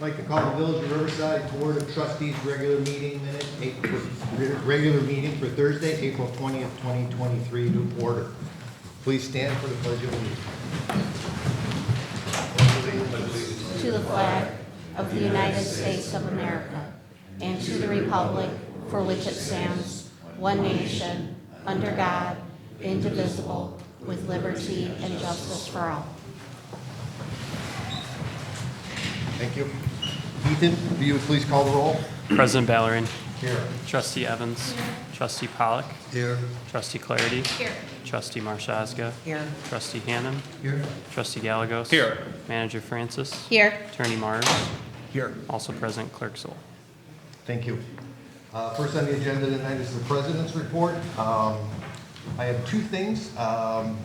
I'd like to call the Village of Riverside Board of Trustees regular meeting for Thursday, April 20th, 2023 to order. Please stand for the Pledge of Allegiance. To the flag of the United States of America and to the republic for which it stands, one nation, under God, indivisible, with liberty and justice for all. Thank you. Ethan, if you would please call the roll. President Ballerin. Here. Trustee Evans. Trustee Pollock. Here. Trustee Clarity. Here. Trustee Marshazga. Here. Trustee Hannon. Here. Trustee Gallegos. Here. Manager Francis. Here. Attorney Mars. Here. Also present Clerk Soul. Thank you. First on the agenda tonight is the President's Report. I have two things.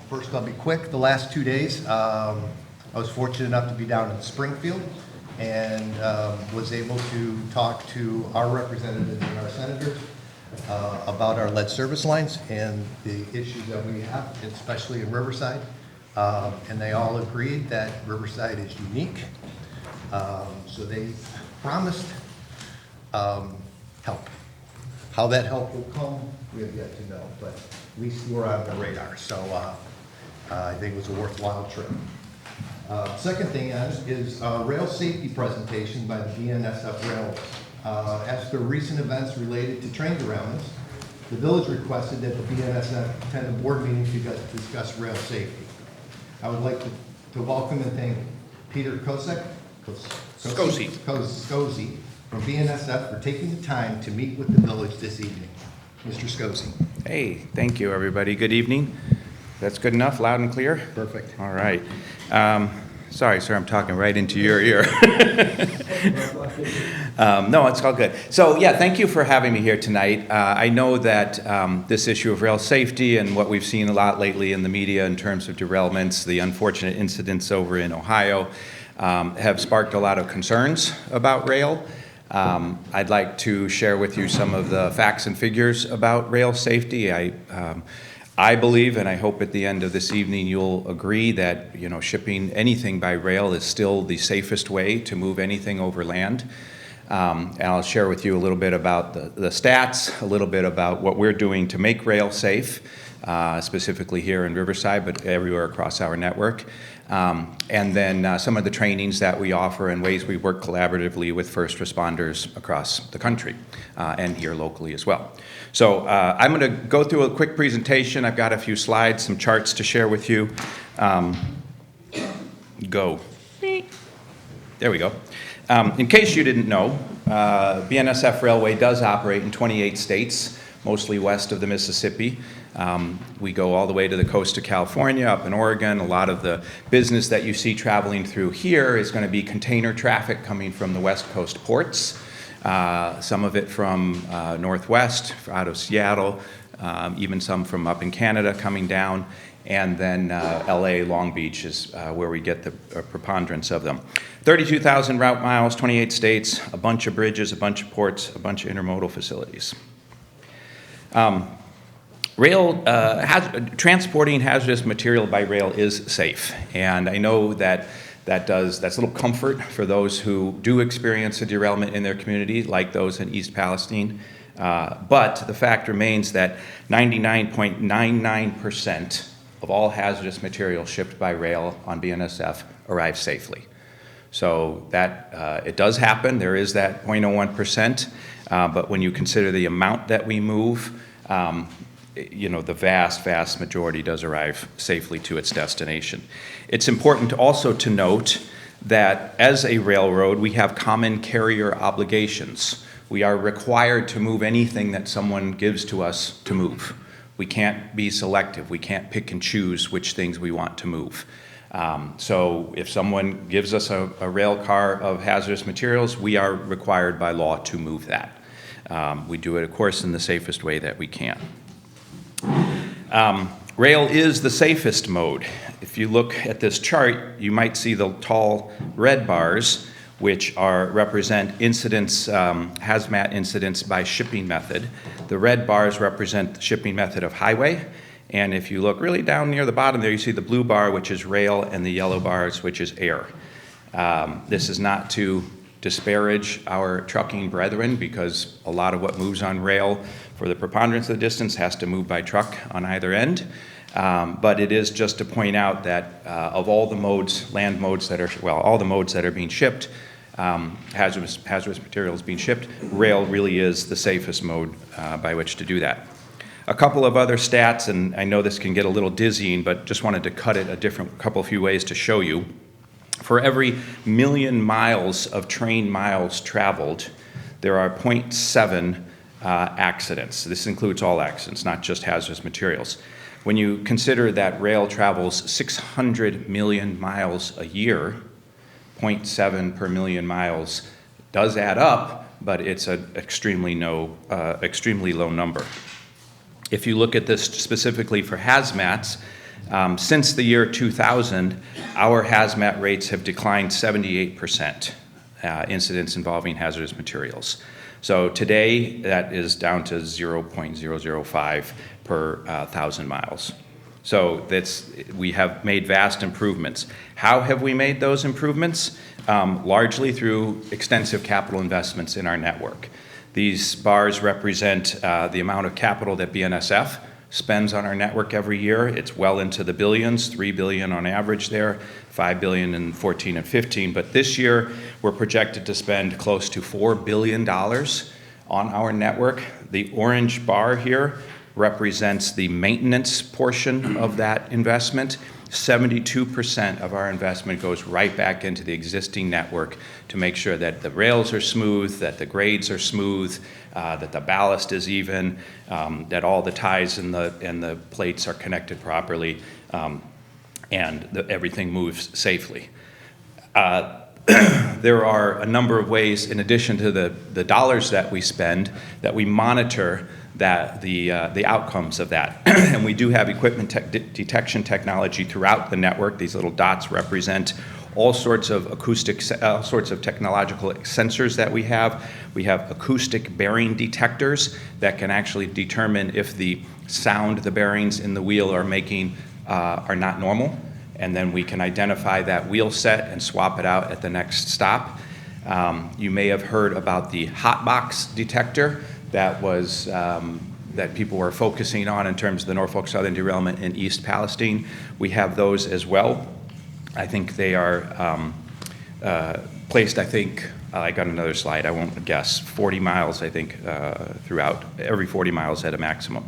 First, I'll be quick. The last 2 days, I was fortunate enough to be down in Springfield and was able to talk to our representatives and our senators about our lead service lines and the issues that we have, especially in Riverside. And they all agreed that Riverside is unique. So they promised help. How that help will come, we have yet to know, but at least we're on the radar. So I think it was a worthwhile trip. Second thing is rail safety presentation by the BNSF Railways. As to recent events related to train derailments, the village requested that the BNSF attend a board meeting to discuss rail safety. I would like to welcome and thank Peter Scozzi from BNSF for taking the time to meet with the village this evening. Mr. Scozzi. Hey, thank you, everybody. Good evening. That's good enough, loud and clear? Perfect. All right. Sorry, sir, I'm talking right into your ear. No, it's all good. So, yeah, thank you for having me here tonight. I know that this issue of rail safety and what we've seen a lot lately in the media in terms of derailments, the unfortunate incidents over in Ohio, have sparked a lot of concerns about rail. I'd like to share with you some of the facts and figures about rail safety. I believe, and I hope at the end of this evening you'll agree that shipping anything by rail is still the safest way to move anything over land. And I'll share with you a little bit about the stats, a little bit about what we're doing to make rail safe, specifically here in Riverside, but everywhere across our network. And then some of the trainings that we offer and ways we work collaboratively with first responders across the country and here locally as well. So I'm going to go through a quick presentation. I've got a few slides, some charts to share with you. Go. There we go. In case you didn't know, BNSF Railway does operate in 28 states, mostly west of the Mississippi. We go all the way to the coast of California, up in Oregon. A lot of the business that you see traveling through here is going to be container traffic coming from the West Coast ports. Some of it from Northwest, out of Seattle, even some from up in Canada coming down, and then LA, Long Beach is where we get the preponderance of them. 32,000 route miles, 28 states, a bunch of bridges, a bunch of ports, a bunch of intermodal facilities. Transporting hazardous material by rail is safe, and I know that's a little comfort for those who do experience a derailment in their community, like those in East Palestine. But the fact remains that 99.99% of all hazardous material shipped by rail on BNSF arrives safely. So that it does happen. There is that 0.01%, but when you consider the amount that we move, the vast majority does arrive safely to its destination. It's important also to note that as a railroad, we have common carrier obligations. We are required to move anything that someone gives to us to move. We can't be selective. We can't pick and choose which things we want to move. So if someone gives us a rail car of hazardous materials, we are required by law to move that. We do it, of course, in the safest way that we can. Rail is the safest mode. If you look at this chart, you might see the tall red bars, which represent incidents, hazmat incidents by shipping method. The red bars represent the shipping method of highway. And if you look really down near the bottom there, you see the blue bar, which is rail, and the yellow bars, which is air. This is not to disparage our trucking brethren, because a lot of what moves on rail for the preponderance of the distance has to move by truck on either end. But it is just to point out that of all the modes, land modes that are, well, all the modes that are being shipped, hazardous materials being shipped, rail really is the safest mode by which to do that. A couple of other stats, and I know this can get a little dizzying, but just wanted to cut it a few ways to show you. For every million miles of train miles traveled, there are 0.7 accidents. This includes all accidents, not just hazardous materials. When you consider that rail travels 600 million miles a year, 0.7 per million miles does add up, but it's an extremely low number. If you look at this specifically for hazmats, since the year 2000, our hazmat rates have declined 78%, incidents involving hazardous materials. So today, that is down to 0.005 per 1,000 miles. So we have made vast improvements. How have we made those improvements? Largely through extensive capital investments in our network. These bars represent the amount of capital that BNSF spends on our network every year. It's well into the billions, $3 billion on average there, $5 billion in 14 and 15. But this year, we're projected to spend close to $4 billion on our network. The orange bar here represents the maintenance portion of that investment. 72% of our investment goes right back into the existing network to make sure that the rails are smooth, that the grades are smooth, that the ballast is even, that all the ties and the plates are connected properly, and everything moves safely. There are a number of ways, in addition to the dollars that we spend, that we monitor the outcomes of that. And we do have equipment detection technology throughout the network. These little dots represent all sorts of technological sensors that we have. We have acoustic bearing detectors that can actually determine if the sound the bearings in the wheel are making are not normal. And then we can identify that wheel set and swap it out at the next stop. You may have heard about the hot box detector that was that people were focusing on in terms of the Norfolk Southern derailment in East Palestine. We have those as well. I think they are placed, I got another slide, I won't guess, 40 miles, I think, throughout, every 40 miles at a maximum.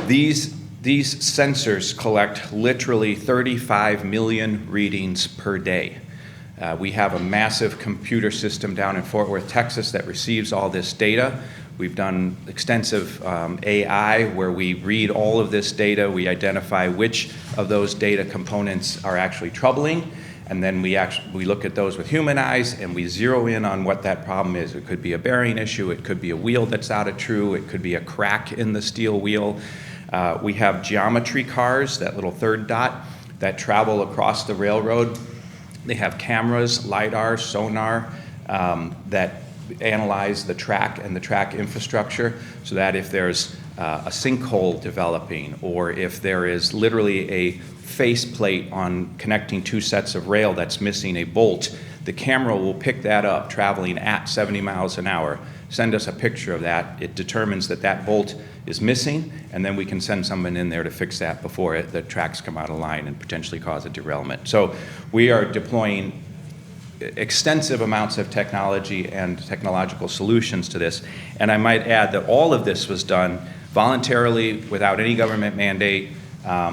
These sensors collect literally 35 million readings per day. We have a massive computer system down in Fort Worth, Texas that receives all this data. We've done extensive AI where we read all of this data, we identify which of those data components are actually troubling, and then we look at those with human eyes and we zero in on what that problem is. It could be a bearing issue, it could be a wheel that's out of true, it could be a crack in the steel wheel. We have geometry cars, that little third dot, that travel across the railroad. They have cameras, LiDAR, sonar, that analyze the track and the track infrastructure so that if there's a sinkhole developing or if there is literally a faceplate on connecting two sets of rail that's missing a bolt, the camera will pick that up traveling at 70 miles an hour, send us a picture of that. It determines that that bolt is missing, and then we can send someone in there to fix that before the tracks come out of line and potentially cause a derailment. So we are deploying extensive amounts of technology and technological solutions to this. And I might add that all of this was done voluntarily without any government mandate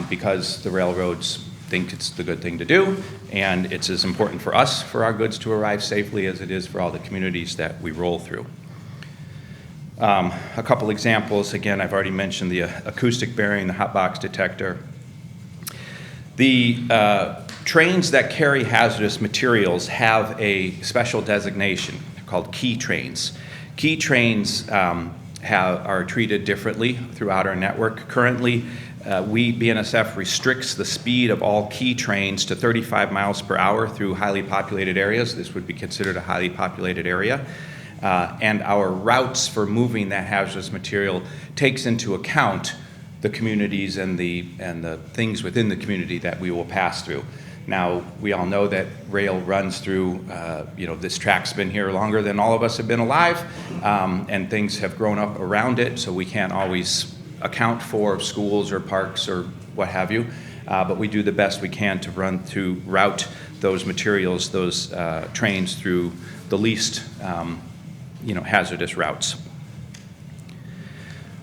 because the railroads think it's the good thing to do, and it's as important for us for our goods to arrive safely as it is for all the communities that we roll through. A couple examples, again, I've already mentioned the acoustic bearing, the hot box detector. The trains that carry hazardous materials have a special designation called key trains. Key trains are treated differently throughout our network. Currently, BNSF restricts the speed of all key trains to 35 miles per hour through highly populated areas. This would be considered a highly populated area. And our routes for moving that hazardous material takes into account the communities and the things within the community that we will pass through. Now, we all know that rail runs through, this track's been here longer than all of us have been alive, and things have grown up around it, so we can't always account for schools or parks or what have you, but we do the best we can to route those materials, those trains through the least, hazardous routes.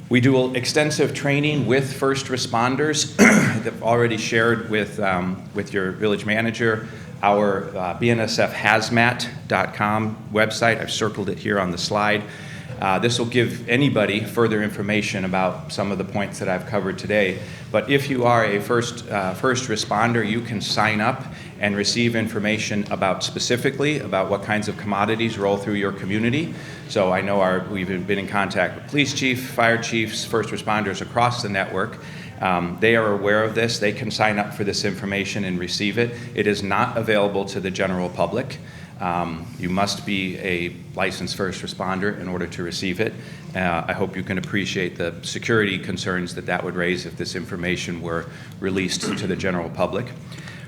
We do extensive training with first responders. I've already shared with your village manager our bnsfhazmat.com website. I've circled it here on the slide. This will give anybody further information about some of the points that I've covered today. But if you are a first responder, you can sign up and receive information specifically about what kinds of commodities roll through your community. So I know we've been in contact with police chief, fire chiefs, first responders across the network. They are aware of this. They can sign up for this information and receive it. It is not available to the general public. You must be a licensed first responder in order to receive it. I hope you can appreciate the security concerns that would raise if this information were released to the general public.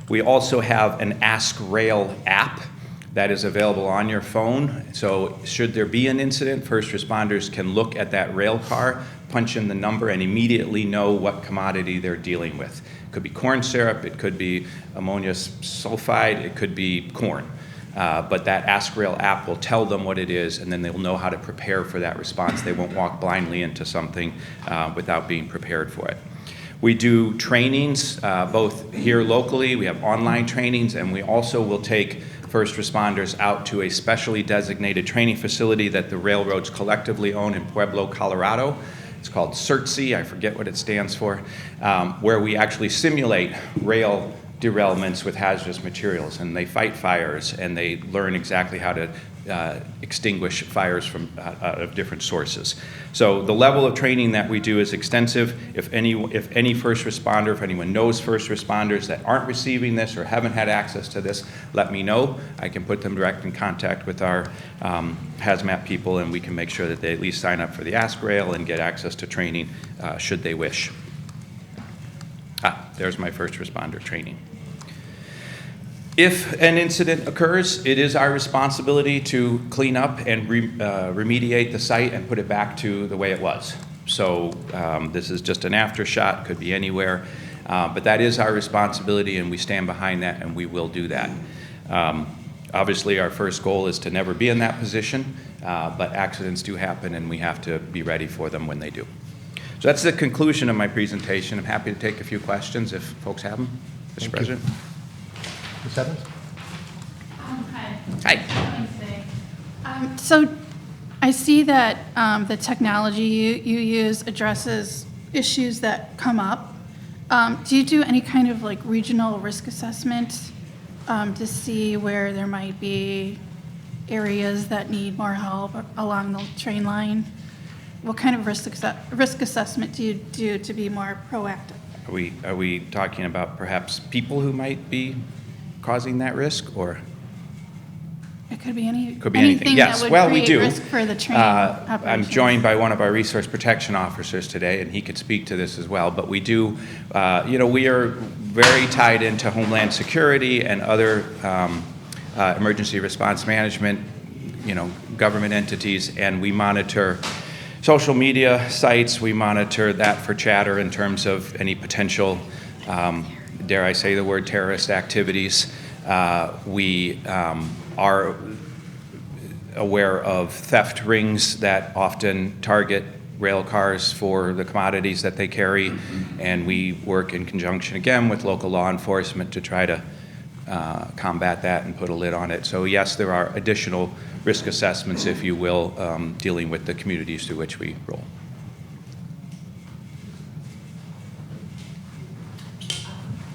We also have an Ask Rail app that is available on your phone. So should there be an incident, first responders can look at that rail car, punch in the number, and immediately know what commodity they're dealing with. It could be corn syrup, it could be ammonia sulfide, it could be corn. But that Ask Rail app will tell them what it is, and then they'll know how to prepare for that response. They won't walk blindly into something without being prepared for it. We do trainings both here locally. We have online trainings, and we also will take first responders out to a specially designated training facility that the railroads collectively own in Pueblo, Colorado. It's called CERTC, I forget what it stands for, where we actually simulate rail derailments with hazardous materials, and they fight fires, and they learn exactly how to extinguish fires from of different sources. So the level of training that we do is extensive. If any first responder, if anyone knows first responders that aren't receiving this or haven't had access to this, let me know. I can put them direct in contact with our hazmat people, and we can make sure that they at least sign up for the Ask Rail and get access to training should they wish. There's my first responder training. If an incident occurs, it is our responsibility to clean up and remediate the site and put it back to the way it was. So this is just an aftershot, could be anywhere, but that is our responsibility, and we stand behind that, and we will do that. Obviously, our first goal is to never be in that position, but accidents do happen, and we have to be ready for them when they do. So that's the conclusion of my presentation. I'm happy to take a few questions if folks have them. Mr. President. Ms. Evans? Hi. So I see that the technology you use addresses issues that come up. Do you do any kind of like regional risk assessment to see where there might be areas that need more help along the train line? What kind of risk assessment do you do to be more proactive? Are we talking about perhaps people who might be causing that risk, or? It could be anything. Yes, that would well, we create do. risk for the train I'm operations. joined by one of our resource protection officers today, and he could speak to this as well. But we do, we are very tied into Homeland Security and other emergency response management, government entities, and we monitor social media sites. We monitor that for chatter in terms of any potential, dare I say the word, terrorist activities. We are aware of theft rings that often target rail cars for the commodities that they carry, and we work in conjunction again with local law enforcement to try to combat that and put a lid on it. So yes, there are additional risk assessments, if you will, dealing with the communities through which we roll.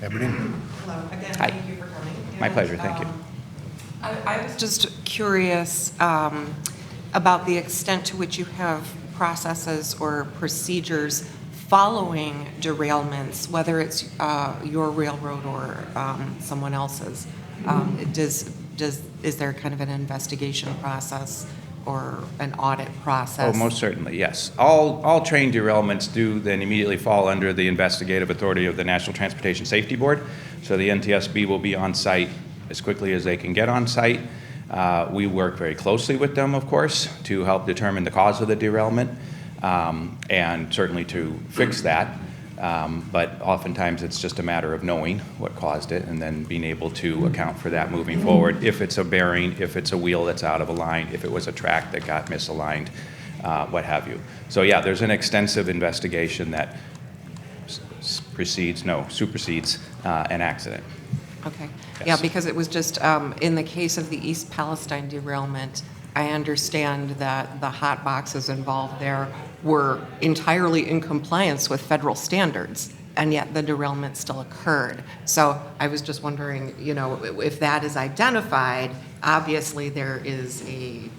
Aberdeen? Hello, again, Hi. thank you for coming. My And, pleasure, thank you. I was just curious about the extent to which you have processes or procedures following derailments, whether it's your railroad or someone else's. Is there kind of an investigation process or an audit process? Oh, most certainly, yes. All train derailments do then immediately fall under the investigative authority of the National Transportation Safety Board. So the NTSB will be on site as quickly as they can get on site. We work very closely with them, of course, to help determine the cause of the derailment and certainly to fix that. But oftentimes it's just a matter of knowing what caused it and then being able to account for that moving forward. If it's a bearing, if it's a wheel that's out of a line, if it was a track that got misaligned, what have you. So yeah, there's an extensive investigation that supersedes an accident. Okay. Yes. Yeah, because it was just, in the case of the East Palestine derailment, I understand that the hot boxes involved there were entirely in compliance with federal standards, and yet the derailment still occurred. So I was just wondering, you know, if that is identified, obviously there is a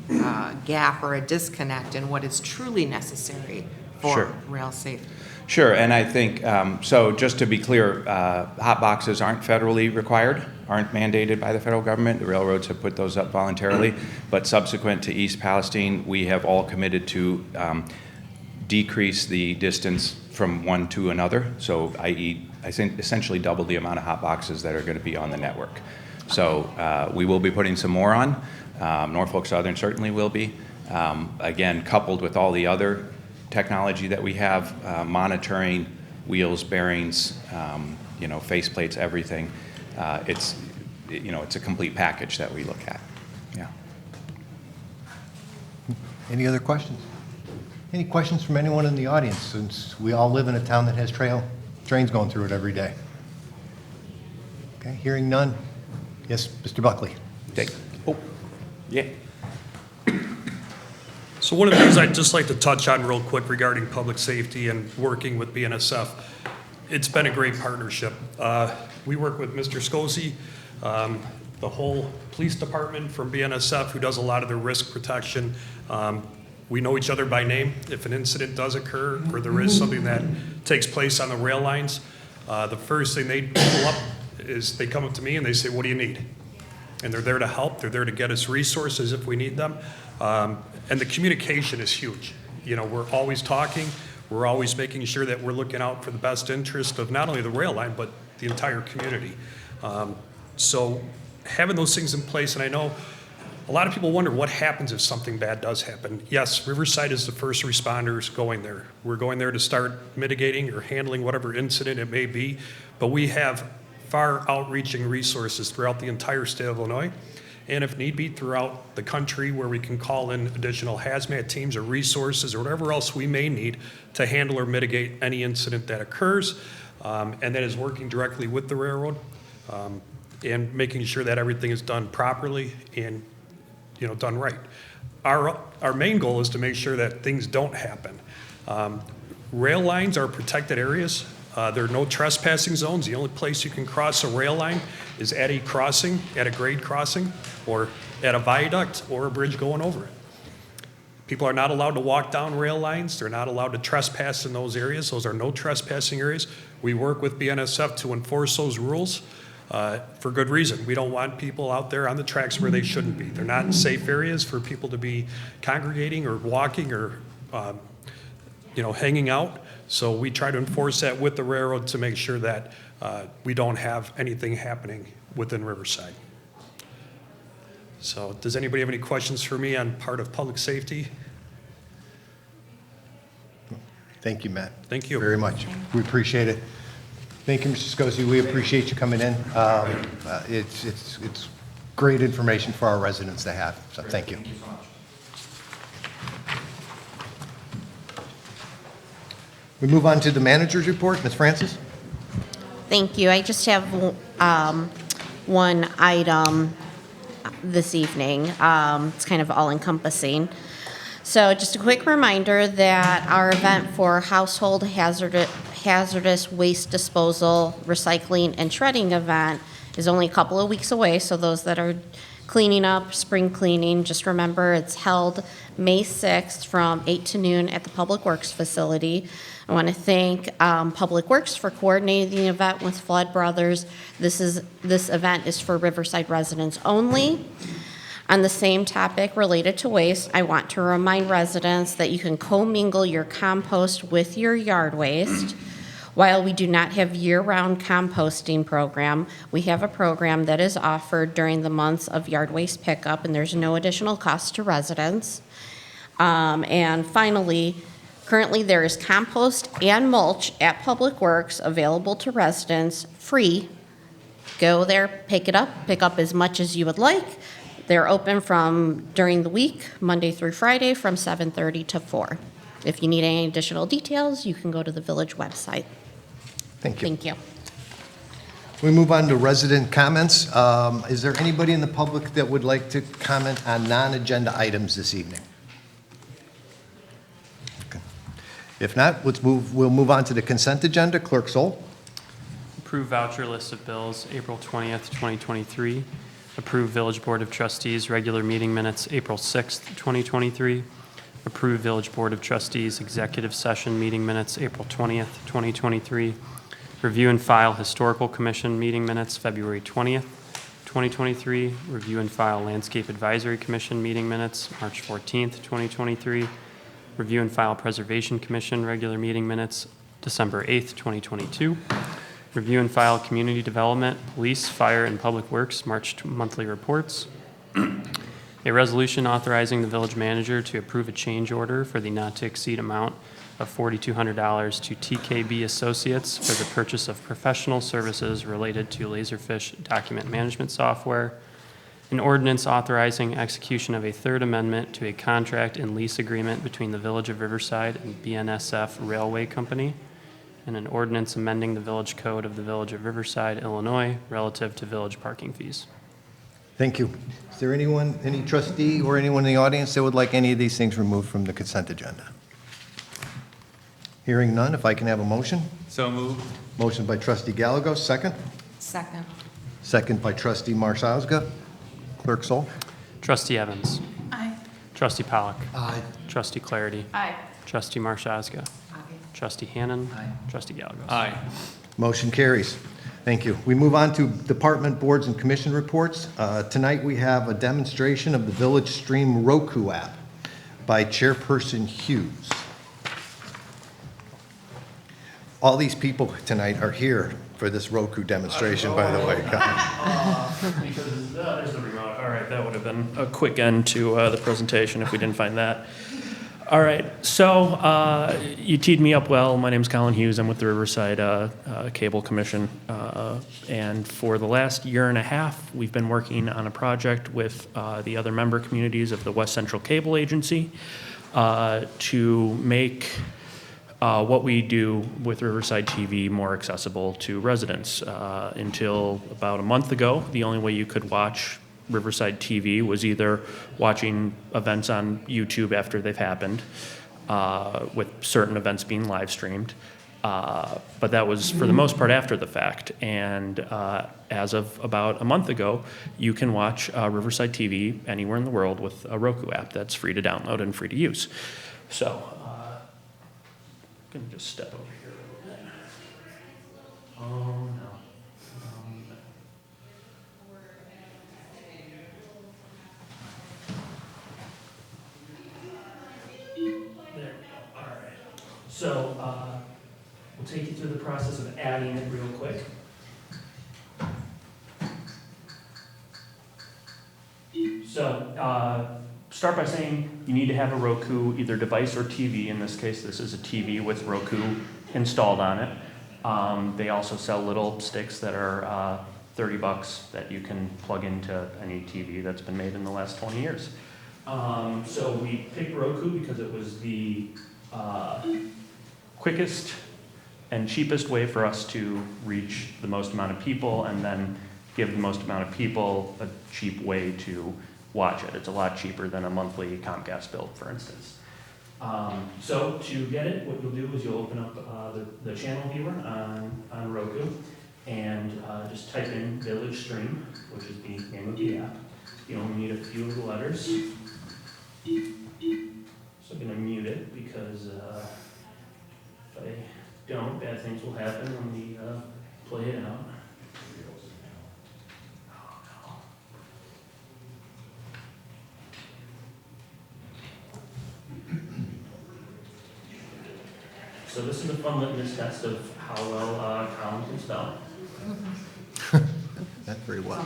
gap or a disconnect in what is truly necessary for Sure. rail safety. Sure, and I think, so just to be clear, hot boxes aren't federally required, aren't mandated by the federal government. The railroads have put those up voluntarily, but subsequent to East Palestine, we have all committed to decrease the distance from one to another, so i.e., I think essentially double the amount of hot boxes that are going to be on the network. So we will be putting some more on. Norfolk Southern certainly will be. Again, coupled with all the other technology that we have, monitoring wheels, bearings, you know, faceplates, everything. It's a complete package that we look at. Yeah. Any other questions? Any questions from anyone in the audience, since we all live in a town that has trains going through it every day? Okay, hearing none. Yes, Mr. Buckley. Yeah. So one of the things I'd just like to touch on real quick regarding public safety and working with BNSF, it's been a great partnership. We work with Mr. Scosi, the whole police department from BNSF who does a lot of the risk protection. We know each other by name. If an incident does occur or there is something that takes place on the rail lines, the first thing they pull up is they come up to me and they say, "What do you need?" And they're there to help. They're there to get us resources if we need them. And the communication is huge. You know, we're always talking. We're always making sure that we're looking out for the best interest of not only the rail line, but the entire community. So having those things in place, and I know a lot of people wonder what happens if something bad does happen. Yes, Riverside is the first responders going there. We're going there to start mitigating or handling whatever incident it may be, but we have far outreaching resources throughout the entire state of Illinois, and if need be, throughout the country, where we can call in additional hazmat teams or resources or whatever else we may need to handle or mitigate any incident that occurs, and that is working directly with the railroad and making sure that everything is done properly and, you know, done right. Our main goal is to make sure that things don't happen. Rail lines are protected areas. There are no trespassing zones. The only place you can cross a rail line is at a crossing, at a grade crossing, or at a viaduct or a bridge going over it. People are not allowed to walk down rail lines. They're not allowed to trespass in those areas. Those are no trespassing areas. We work with BNSF to enforce those rules for good reason. We don't want people out there on the tracks where they shouldn't be. They're not safe areas for people to be congregating or walking or hanging out. So we try to enforce that with the railroad to make sure that we don't have anything happening within Riverside. So does anybody have any questions for me on part of public safety? Thank you, Matt. Thank you. Very much. We appreciate it. Thank you, Mr. Scosi. We appreciate you coming in. It's great information for our residents to have, so thank you. Thank you so much. We move on to the manager's report. Ms. Francis? Thank you. I just have one item this evening. It's kind of all-encompassing. So just a quick reminder that our event for household hazardous waste disposal, recycling, and shredding event is only a couple of weeks away. So those that are cleaning up, spring cleaning, just remember it's held May 6th from 8 to noon at the Public Works facility. I want to thank Public Works for coordinating the event with Flood Brothers. This event is for Riverside residents only. On the same topic related to waste, I want to remind residents that you can commingle your compost with your yard waste. While we do not have year-round composting program, we have a program that is offered during the months of yard waste pickup, and there's no additional cost to residents. And finally, currently there is compost and mulch at Public Works available to residents free. Go there, pick it up, pick up as much as you would like. They're open from during the week, Monday through Friday, from 7:30 to 4. If you need any additional details, you can go to the village website. Thank you. Thank you. We move on to resident comments. Is there anybody in the public that would like to comment on non-agenda items this evening? Okay. If not, we'll move on to the consent agenda. Clerk Sol. Approve voucher list of bills, April 20th, 2023. Approve Village Board of Trustees regular meeting minutes, April 6th, 2023. Approve Village Board of Trustees executive session meeting minutes, April 20th, 2023. Review and file Historical Commission meeting minutes, February 20th, 2023. Review and file Landscape Advisory Commission meeting minutes, March 14th, 2023. Review and file Preservation Commission regular meeting minutes, December 8th, 2022. Review and file Community Development, Police, Fire, and Public Works March monthly reports. A resolution authorizing the village manager to approve a change order for the not-to-exceed amount of $4,200 to TKB Associates for the purchase of professional services related to Laserfish document management software. An ordinance authorizing execution of a third amendment to a contract and lease agreement between the Village of Riverside and BNSF Railway Company. And an ordinance amending the village code of the Village of Riverside, Illinois, relative to village parking fees. Thank you. Is there anyone, any trustee or anyone in the audience that would like any of these things removed from the consent agenda? Hearing none, if I can have a motion? So moved. Motion by trustee Gallegos, second. Second. Second by trustee Marshausga. Clerk Sol. Trustee Evans. Aye. Trustee Pollock. Aye. Trustee Clarity. Aye. Trustee Marshazga. Aye. Trustee Hannan. Trustee Gallegos. Aye. Motion carries. Thank you. We move on to department boards and commission reports. Tonight we have a demonstration of the Village Stream Roku app by Chairperson Hughes. All these people tonight are here for this Roku demonstration, by the way. Because there's the remote. All right, that would have been a quick end to the presentation if we didn't find that. All right, so you teed me up well. My name's Colin Hughes. I'm with the Riverside Cable Commission. And for the last year and a half, we've been working on a project with the other member communities of the West Central Cable Agency to make what we do with Riverside TV more accessible to residents. Until about a month ago, the only way you could watch Riverside TV was either watching events on YouTube after they've happened, with certain events being live streamed. But that was, for the most part, after the fact. And as of about a month ago, you can watch Riverside TV anywhere in the world with a Roku app that's free to download and free to use. So, I'm gonna just step over here a little bit. Oh, no. There we go. All right. So we'll take you through the process of adding it real quick. So start by saying you need to have a Roku either device or TV. In this case, this is a TV with Roku installed on it. They also sell little sticks that are $30 that you can plug into any TV that's been made in the last 20 years. So we picked Roku because it was the quickest and cheapest way for us to reach the most amount of people and then give the most amount of people a cheap way to watch it. It's a lot cheaper than a monthly Comcast bill, for instance. So to get it, what you'll do is you'll open up the channel viewer on Roku and just type in Village Stream, which is the name of the app. You only need a few of the letters. So I'm going to mute it because if I don't, bad things will happen when we play it out. so this is a fun litmus test of how well Colin can spell. Not very well.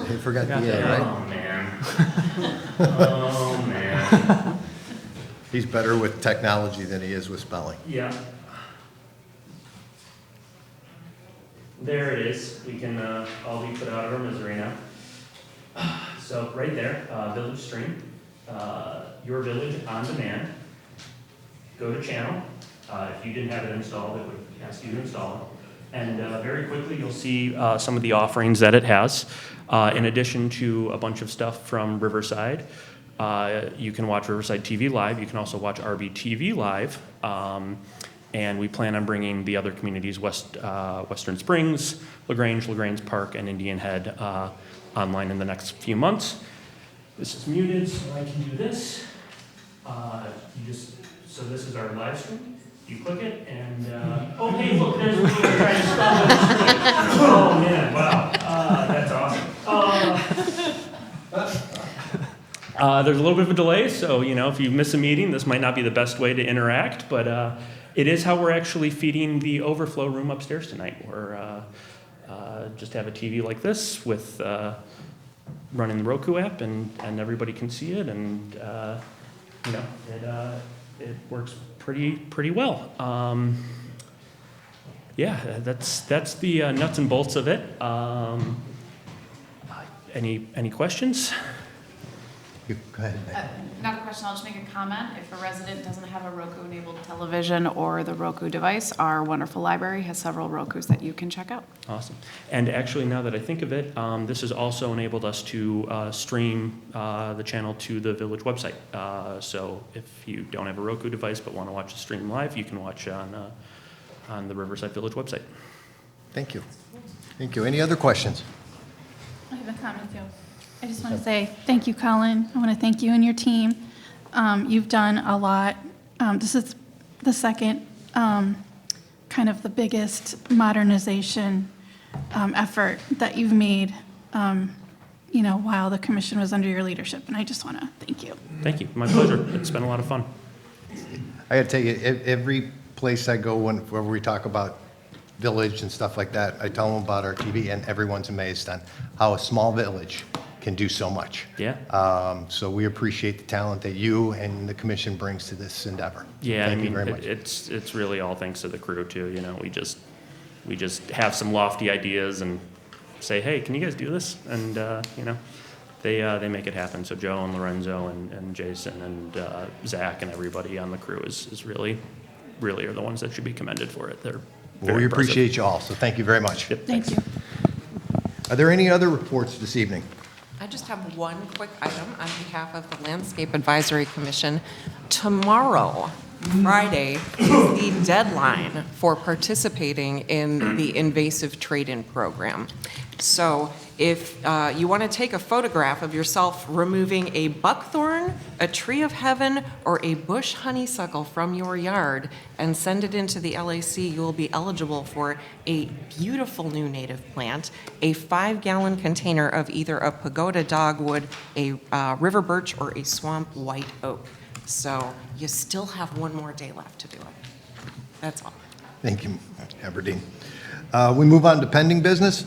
They forgot the A, right? Oh, man. Oh, man. He's better with technology than he is with spelling. Yeah. There it is. We can all be put out of our misery now. So right there, Village Stream, Your Village on Demand. Go to channel. If you didn't have it installed, it would ask you to install it. And very quickly, you'll see some of the offerings that it has. In addition to a bunch of stuff from Riverside, you can watch Riverside TV live. You can also watch RBTV live. And we plan on bringing the other communities, Western Springs, LaGrange Park, and Indian Head, online in the next few months. This is muted, so I can do this. So this is our live stream. You click it, and oh hey, look, there's me trying to stop the screen. Oh man, wow, that's awesome. There's a little bit of a delay, so if you miss a meeting, this might not be the best way to interact, but it is how we're actually feeding the overflow room upstairs tonight. We're just have a TV like this with running the Roku app, and everybody can see it, and it works pretty well. Yeah, that's the nuts and bolts of it. Any questions? Go ahead. Not a question, I'll just make a comment. If a resident doesn't have a Roku-enabled television or the Roku device, our wonderful library has several Rokus that you can check out. Awesome. And actually, now that I think of it, this has also enabled us to stream the channel to the Village website. So if you don't have a Roku device but want to watch the stream live, you can watch on the Riverside Village website. Thank you. Thank you. Any other questions? I have a comment too. I just want to say thank you, Colin. I want to thank you and your team. You've done a lot. This is the second kind of the biggest modernization effort that you've made, while the commission was under your leadership. And I just want to thank you. Thank you. My pleasure. It's been a lot of fun. I got to tell you, every place I go whenever we talk about village and stuff like that, I tell them about our TV, and everyone's amazed on how a small village can do so much. Yeah. So we appreciate the talent that you and the commission brings to this endeavor. Yeah, Thank you very much. it's really all thanks to the crew too. We just have some lofty ideas and say, hey, can you guys do this? And they make it happen. So Joe and Lorenzo and Jason and Zach and everybody on the crew is really are the ones that should be commended for it. They're Well, we appreciate you all. So thank you very much. Yep, Thank thanks. you. Are there any other reports this evening? I just have one quick item on behalf of the Landscape Advisory Commission. Tomorrow, Friday, is the deadline for participating in the invasive trade-in program. So if you want to take a photograph of yourself removing a buckthorn, a tree of heaven, or a bush honeysuckle from your yard and send it into the LAC, you will be eligible for a beautiful new native plant, a 5-gallon container of either a pagoda dogwood, a river birch, or a swamp white oak. So you still have one more day left to do it. That's all. Thank you, Aberdeen. We move on to pending business.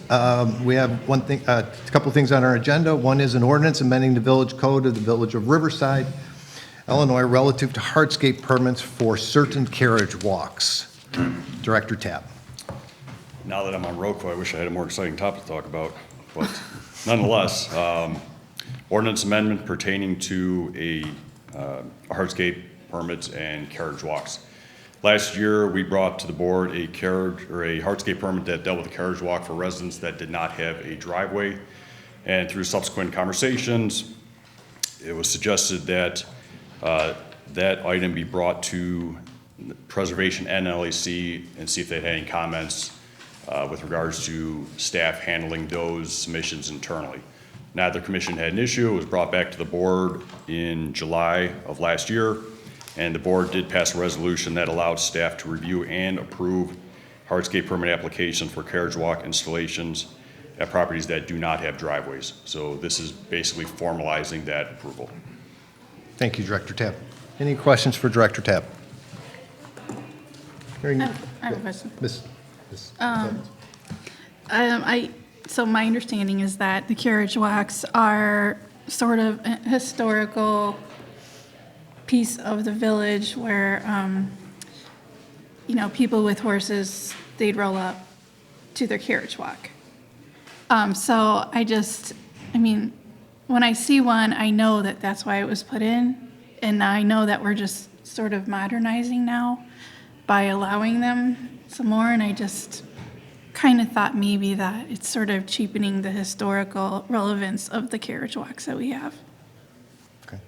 We have a couple things on our agenda. One is an ordinance amending the village code of the Village of Riverside, Illinois, relative to hardscape permits for certain carriage walks. Director Tapp. Now that I'm on Roku, I wish I had a more exciting topic to talk about, but nonetheless, ordinance amendment pertaining to a hardscape permits and carriage walks. Last year, we brought to the board a hardscape permit that dealt with a carriage walk for residents that did not have a driveway. And through subsequent conversations, it was suggested that that item be brought to Preservation and LAC and see if they had any comments with regards to staff handling those submissions internally. Neither commission had an issue. It was brought back to the board in July of last year. And the board did pass a resolution that allowed staff to review and approve hardscape permit applications for carriage walk installations at properties that do not have driveways. So this is basically formalizing that approval. Thank you, Director Tapp. Any questions for Director Tapp? Hearing- I have a question. Miss- So my understanding is that the carriage walks are sort of a historical piece of the village where, people with horses, they'd roll up to their carriage walk. So when I see one, I know that that's why it was put in. And I know that we're just sort of modernizing now by allowing them some more. And I just kind of thought maybe that it's sort of cheapening the historical relevance of the carriage walks that we have. Okay.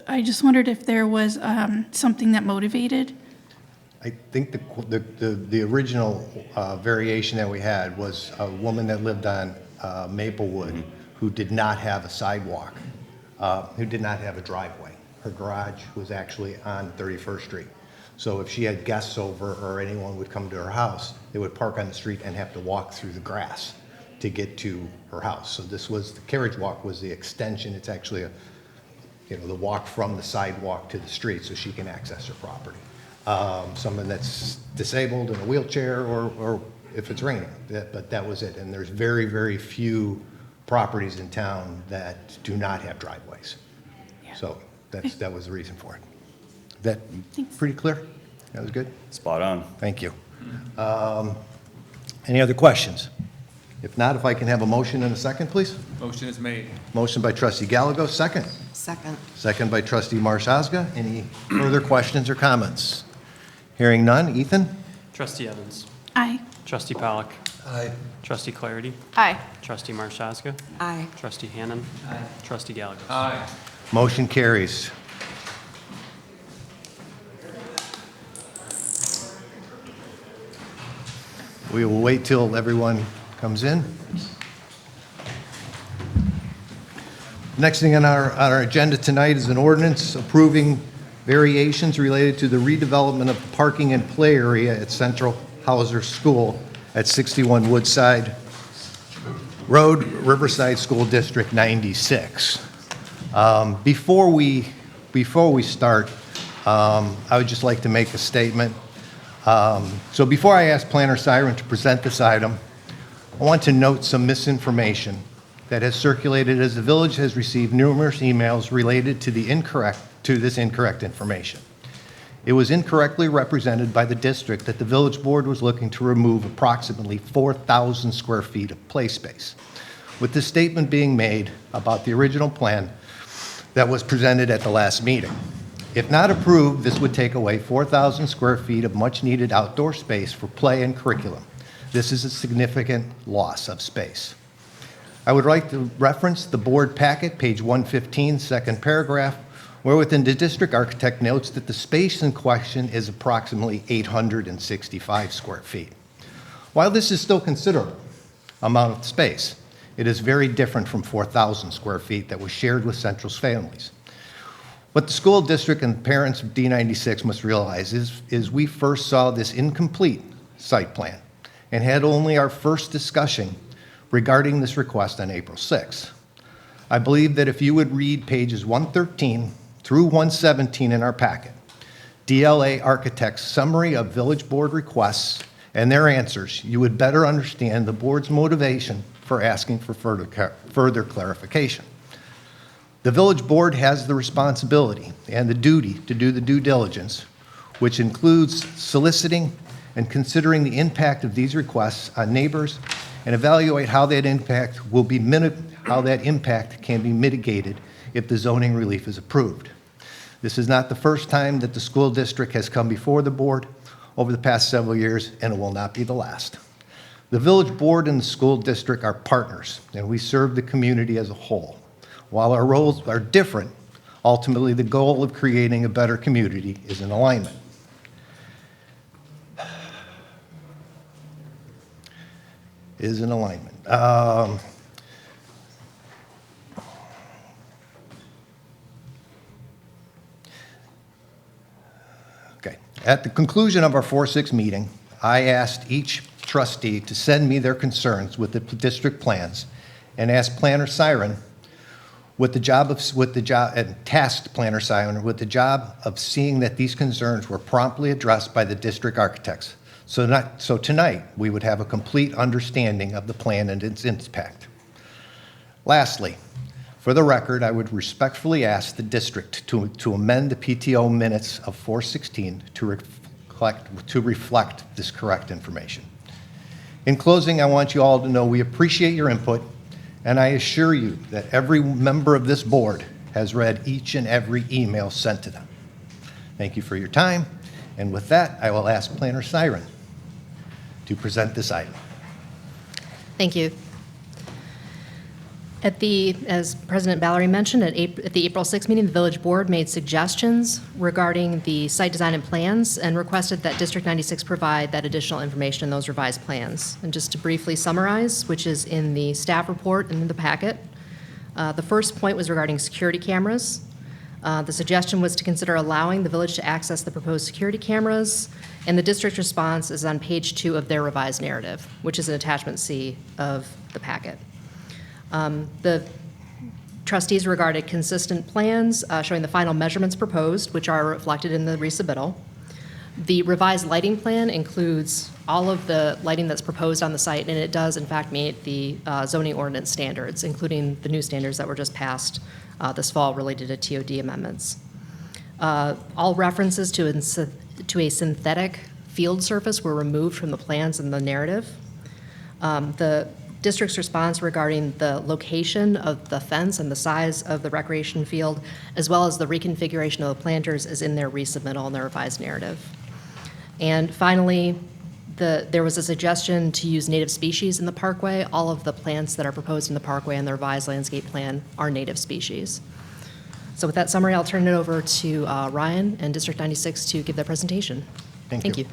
I just wondered if there was something that motivated. I think the original variation that we had was a woman that lived on Maplewood who did not have a sidewalk, who did not have a driveway. Her garage was actually on 31st Street. So if she had guests over or anyone would come to her house, they would park on the street and have to walk through the grass to get to her house. So the carriage walk was the extension. It's actually the walk from the sidewalk to the street so she can access her property. Someone that's disabled in a wheelchair or if it's raining, but that was it. And there's very, very few properties in town that do not have driveways. So that was the reason for it. That pretty clear? That was good? Spot on. Thank you. Any other questions? If not, if I can have a motion and a second, please? Motion is made. Motion by trustee Gallego, second. Second. Second by trustee Marshaga. Any further questions or comments? Hearing none. Ethan? Trustee Evans. Aye. Trustee Pollock. Aye. Trustee Clarity. Aye. Trustee Marshaga. Aye. Trustee Hannan. Trustee Gallagher. Aye. Motion carries. We will wait till everyone comes in. Next thing on our agenda tonight is an ordinance approving variations related to the redevelopment of the parking and play area at Central Hauser School at 61 Woodside Road, Riverside School District 96. Before we start, I would just like to make a statement. So before I ask Planner Siren to present this item, I want to note some misinformation that has circulated as the village has received numerous emails related to this incorrect information. It was incorrectly represented by the district that the village board was looking to remove approximately 4,000 square feet of play space, with this statement being made about the original plan that was presented at the last meeting. If not approved, this would take away 4,000 square feet of much-needed outdoor space for play and curriculum. This is a significant loss of space. I would like to reference the board packet, page 115, second paragraph, where within the district architect notes that the space in question is approximately 865 square feet. While this is still considerable amount of space, it is very different from 4,000 square feet that was shared with Central's families. What the school district and parents of D96 must realize is we first saw this incomplete site plan and had only our first discussion regarding this request on April 6th. I believe that if you would read pages 113 through 117 in our packet, DLA Architect's summary of village board requests and their answers, you would better understand the board's motivation for asking for further clarification. The village board has the responsibility and the duty to do the due diligence, which includes soliciting and considering the impact of these requests on neighbors and evaluate how that impact can be mitigated if the zoning relief is approved. This is not the first time that the school district has come before the board over the past several years, and it will not be the last. The village board and the school district are partners, and we serve the community as a whole. While our roles are different, ultimately the goal of creating a better community is in alignment. Okay. At the conclusion of our 4-6 meeting, I asked each trustee to send me their concerns with the district plans and asked Planner Siren and tasked Planner Simon with the job of seeing that these concerns were promptly addressed by the district architects. So tonight, we would have a complete understanding of the plan and its impact. Lastly, for the record, I would respectfully ask the district to amend the PTO minutes of 4/16 to reflect this correct information. In closing, I want you all to know we appreciate your input, and I assure you that every member of this board has read each and every email sent to them. Thank you for your time, and with that, I will ask Planner Siren to present this item. Thank you. As President Valerie mentioned, at the April 6th meeting, the village board made suggestions regarding the site design and plans and requested that District 96 provide that additional information in those revised plans. And just to briefly summarize, which is in the staff report and in the packet, the first point was regarding security cameras. The suggestion was to consider allowing the village to access the proposed security cameras, and the district's response is on page 2 of their revised narrative, which is an attachment C of the packet. The trustees regarded consistent plans showing the final measurements proposed, which are reflected in the resubmittal. The revised lighting plan includes all of the lighting that's proposed on the site, and it does, in fact, meet the zoning ordinance standards, including the new standards that were just passed this fall related to TOD amendments. All references to a synthetic field surface were removed from the plans in the narrative. The district's response regarding the location of the fence and the size of the recreation field, as well as the reconfiguration of the planters, is in their resubmittal and their revised narrative. And finally, there was a suggestion to use native species in the parkway. All of the plants that are proposed in the parkway and the revised landscape plan are native species. So with that summary, I'll turn it over to Ryan and District 96 to give their presentation. Thank you.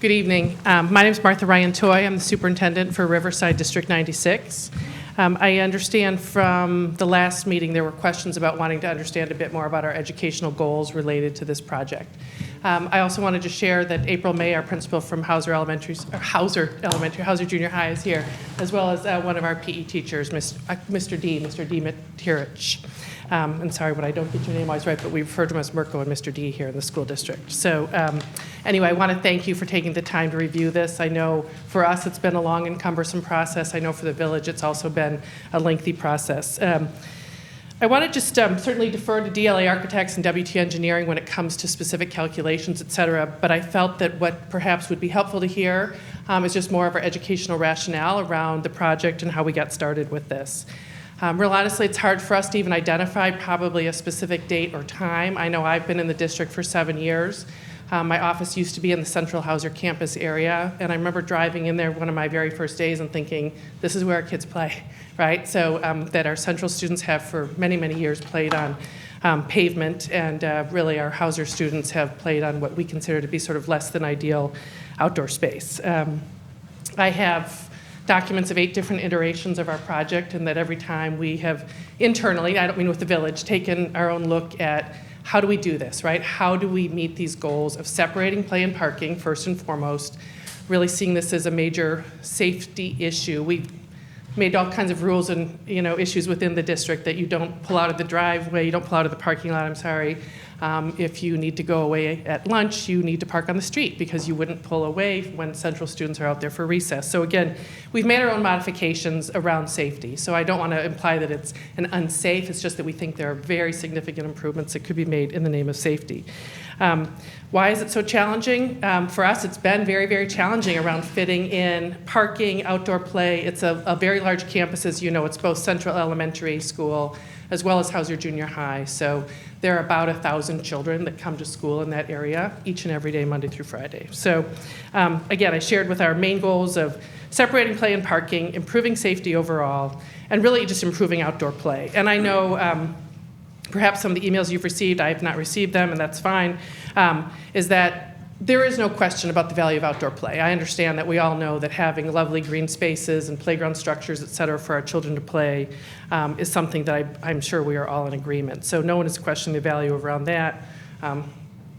Good evening. My name is Martha Ryan Toy. I'm the superintendent for Riverside District 96. I understand from the last meeting there were questions about wanting to understand a bit more about our educational goals related to this project. I also wanted to share that April May, our principal from Hauser Junior High, is here, as well as one of our PE teachers, Mr. D Matirich. And sorry when I don't get your name always right, but we refer to him as Mirko and Mr. D here in the school district. So anyway, I want to thank you for taking the time to review this. I know for us it's been a long and cumbersome process. I know for the village it's also been a lengthy process. I want to just certainly defer to DLA Architects and WT Engineering when it comes to specific calculations, et cetera, but I felt that what perhaps would be helpful to hear is just more of our educational rationale around the project and how we got started with this. Real honestly, it's hard for us to even identify probably a specific date or time. I know I've been in the district for 7 years. My office used to be in the Central Hauser campus area, and I remember driving in there one of my very first days and thinking, this is where our kids play, right? So that our Central students have for many, many years played on pavement, and really our Hauser students have played on what we consider to be sort of less than ideal outdoor space. I have documents of 8 different iterations of our project, and that every time we have internally, I don't mean with the village, taken our own look at how do we do this, right? How do we meet these goals of separating play and parking, first and foremost, really seeing this as a major safety issue. We've made all kinds of rules and issues within the district that you don't pull out of the driveway, you don't pull out of the parking lot, I'm sorry. If you need to go away at lunch, you need to park on the street because you wouldn't pull away when Central students are out there for recess. So again, we've made our own modifications around safety. So I don't want to imply that it's an unsafe, it's just that we think there are very significant improvements that could be made in the name of safety. Why is it so challenging? For us, it's been very, very challenging around fitting in parking, outdoor play. It's a very large campus, as you know. It's both Central Elementary School as well as Hauser Junior High. So there are about 1,000 children that come to school in that area each and every day, Monday through Friday. So again, I shared with our main goals of separating play and parking, improving safety overall, and really just improving outdoor play. And I know perhaps some of the emails you've received, I have not received them, and that's fine, is that there is no question about the value of outdoor play. I understand that we all know that having lovely green spaces and playground structures, et cetera, for our children to play is something that I'm sure we are all in agreement. So no one is questioning the value around that.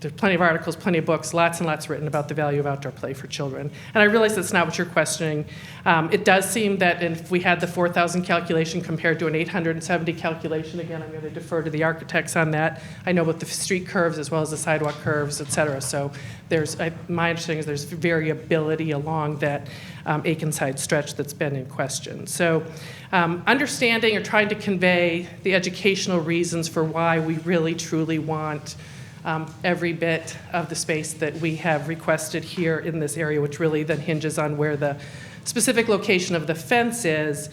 there's plenty of articles, plenty of books, lots and lots written about the value of outdoor play for children. And I realize that's not what you're questioning. It does seem that if we had the 4,000 calculation compared to an 870 calculation, again, I'm going to defer to the architects on that. I know about the street curves as well as the sidewalk curves, et cetera. So my understanding is there's variability along that Akenside stretch that's been in question. So understanding or trying to convey the educational reasons for why we really truly want every bit of the space that we have requested here in this area, which really then hinges on where the specific location of the fence is,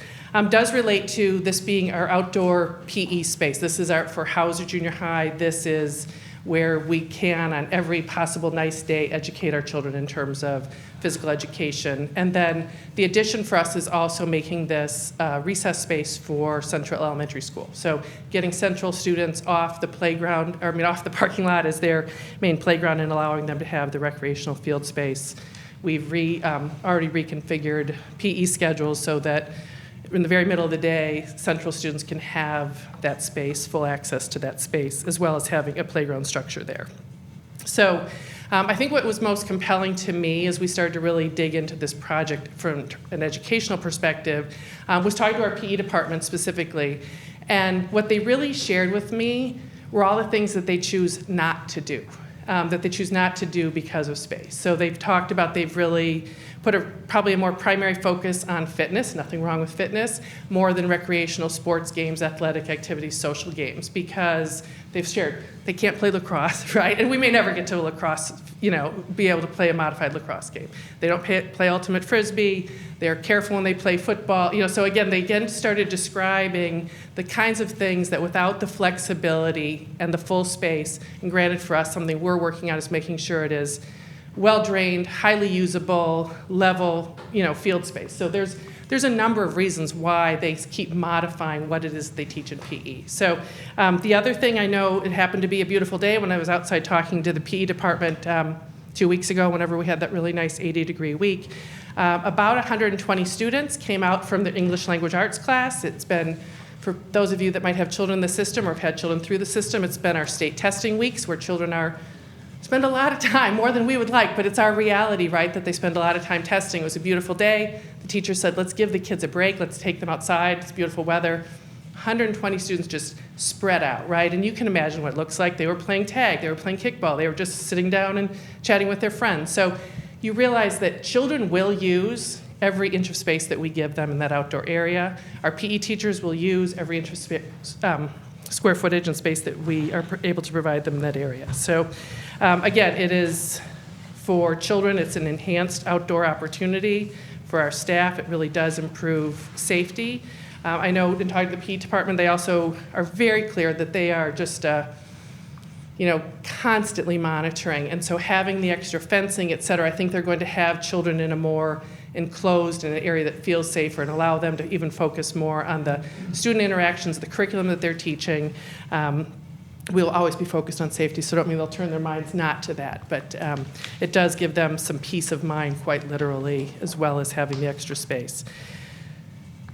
does relate to this being our outdoor PE space. This is for Hauser Junior High. This is where we can, on every possible nice day, educate our children in terms of physical education. And then the addition for us is also making this recess space for Central Elementary School. So getting Central students off the playground, off the parking lot as their main playground and allowing them to have the recreational field space. We've already reconfigured PE schedules so that in the very middle of the day, Central students can have that space, full access to that space, as well as having a playground structure there. So I think what was most compelling to me as we started to really dig into this project from an educational perspective was talking to our PE department specifically. And what they really shared with me were all the things that they choose not to do, because of space. So they've talked about they've really put probably a more primary focus on fitness, nothing wrong with fitness, more than recreational sports games, athletic activities, social games, because they've shared they can't play lacrosse, right? And we may never get to a lacrosse, be able to play a modified lacrosse game. They don't play ultimate frisbee. They're careful when they play football. So again, they started describing the kinds of things that without the flexibility and the full space, and granted for us, something we're working on is making sure it is well-drained, highly usable, level, field space. So there's a number of reasons why they keep modifying what it is they teach in PE. So the other thing, I know it happened to be a beautiful day when I was outside talking to the PE department 2 weeks ago, whenever we had that really nice 80-degree week. About 120 students came out from the English Language Arts class. It's been, for those of you that might have children in the system or have had children through the system, it's been our state testing weeks where children spend a lot of time, more than we would like, but it's our reality, right, that they spend a lot of time testing. It was a beautiful day. The teacher said, let's give the kids a break. Let's take them outside. It's beautiful weather. 120 students just spread out, right? And you can imagine what it looks like. They were playing tag. They were playing kickball. They were just sitting down and chatting with their friends. So you realize that children will use every inch of space that we give them in that outdoor area. Our PE teachers will use every inch of square footage and space that we are able to provide them in that area. So again, it is for children, it's an enhanced outdoor opportunity. For our staff, it really does improve safety. I know in talking to the PE department, they also are very clear that they are just constantly monitoring. And so having the extra fencing, et cetera, I think they're going to have children in a more enclosed in an area that feels safer and allow them to even focus more on the student interactions, the curriculum that they're teaching. We'll always be focused on safety, so I don't mean they'll turn their minds not to that, but it does give them some peace of mind, quite literally, as well as having the extra space.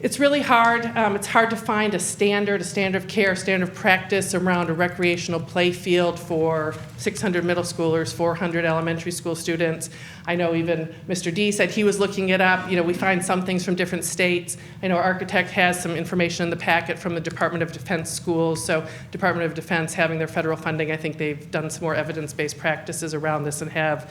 It's really hard. It's hard to find a standard of care, a standard of practice around a recreational play field for 600 middle schoolers, 400 elementary school students. I know even Mr. D said he was looking it up. We find some things from different states. I know our architect has some information in the packet from the Department of Defense schools. So Department of Defense having their federal funding, I think they've done some more evidence-based practices around this and have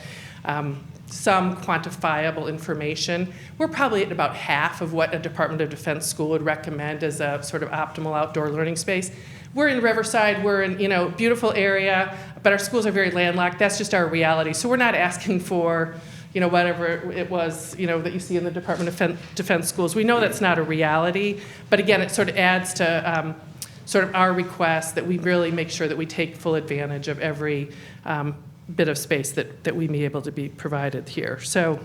some quantifiable information. We're probably at about half of what a Department of Defense school would recommend as a sort of optimal outdoor learning space. We're in Riverside, we're in beautiful area, but our schools are very landlocked. That's just our reality. So we're not asking for whatever it was that you see in the Department of Defense schools. We know that's not a reality, but again, it sort of adds to sort of our request that we really make sure that we take full advantage of every bit of space that we may be able to be provided here. So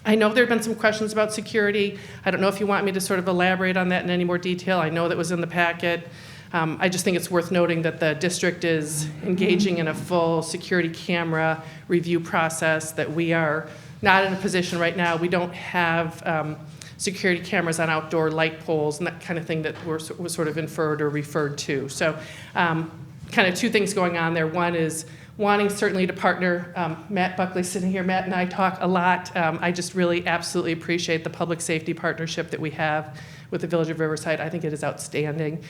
I know there have been some questions about security. I don't know if you want me to sort of elaborate on that in any more detail. I know that was in the packet. I just think it's worth noting that the district is engaging in a full security camera review process, that we are not in a position right now. We don't have security cameras on outdoor light poles and that kind of thing that was sort of inferred or referred to. So kind of two things going on there. One is wanting certainly to partner. Matt Buckley sitting here, Matt and I talk a lot. I just really absolutely appreciate the public safety partnership that we have with the Village of Riverside. I think it is outstanding.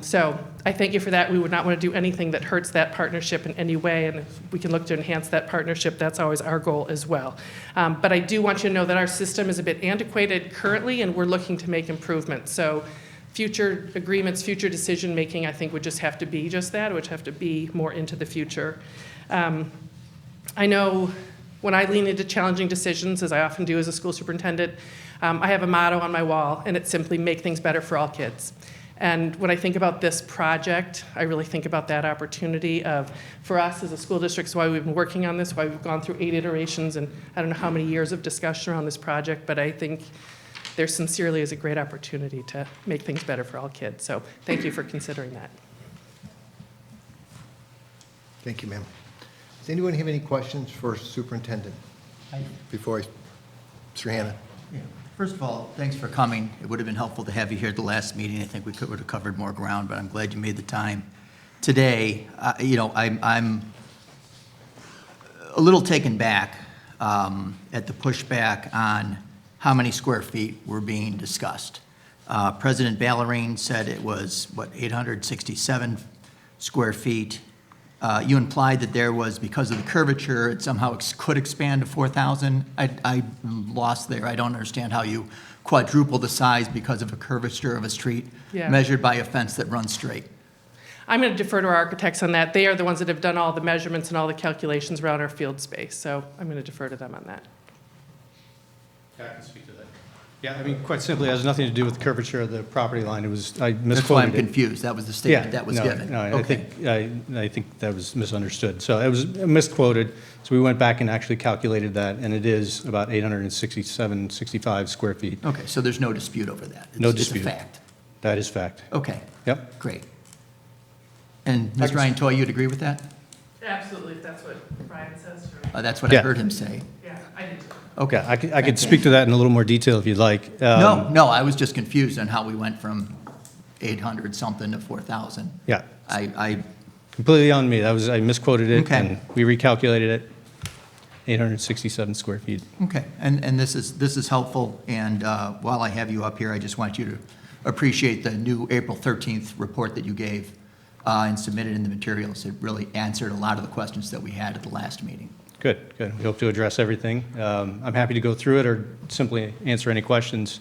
So I thank you for that. We would not want to do anything that hurts that partnership in any way, and if we can look to enhance that partnership, that's always our goal as well. But I do want you to know that our system is a bit antiquated currently, and we're looking to make improvements. So future agreements, future decision-making, I think would just have to be just that, it would have to be more into the future. I know when I lean into challenging decisions, as I often do as a school superintendent, I have a motto on my wall, and it's simply make things better for all kids. And when I think about this project, I really think about that opportunity of, for us as a school district, so why we've been working on this, why we've gone through 8 iterations and I don't know how many years of discussion around this project, but I think there sincerely is a great opportunity to make things better for all kids. So thank you for considering that. Thank you, ma'am. Does anyone have any questions for Superintendent before Mr. Hannah? Yeah. First of all, thanks for coming. It would have been helpful to have you here at the last meeting. I think we would have covered more ground, but I'm glad you made the time today. I'm a little taken back at the pushback on how many square feet were being discussed. President Ballerine said it was, 867 square feet. You implied that there was, because of the curvature, it somehow could expand to 4,000. I'm lost there. I don't understand how you quadruple the size because of a curvature of a street measured by a fence that runs straight. I'm going to defer to our architects on that. They are the ones that have done all the measurements and all the calculations around our field space. So I'm going to defer to them on that. Yeah, I can speak to that. Yeah, I mean, quite simply, it has nothing to do with the curvature of the property line. It was, I misquoted it. That's why I'm confused. That was the statement that was given. No, okay. I think that was misunderstood. So it was misquoted. So we went back and actually calculated that, and it is about 867, 65 square feet. Okay, so there's no dispute over that. No dispute. It's a fact. That is fact. Okay. Yep. Great. And Ms. Ryan Toy, you'd agree with that? Absolutely, if that's what Brian says. That's what I heard him say. Yeah, I did too. Okay. I could speak to that in a little more detail if you'd like. No, I was just confused on how we went from 800 something to 4,000. Yeah. I Completely on me. I misquoted it, Okay. and we recalculated it. 867 square feet. Okay, and this is helpful, and while I have you up here, I just want you to appreciate the new April 13th report that you gave and submitted in the materials. It really answered a lot of the questions that we had at the last meeting. Good, good. We hope to address everything. I'm happy to go through it or simply answer any questions.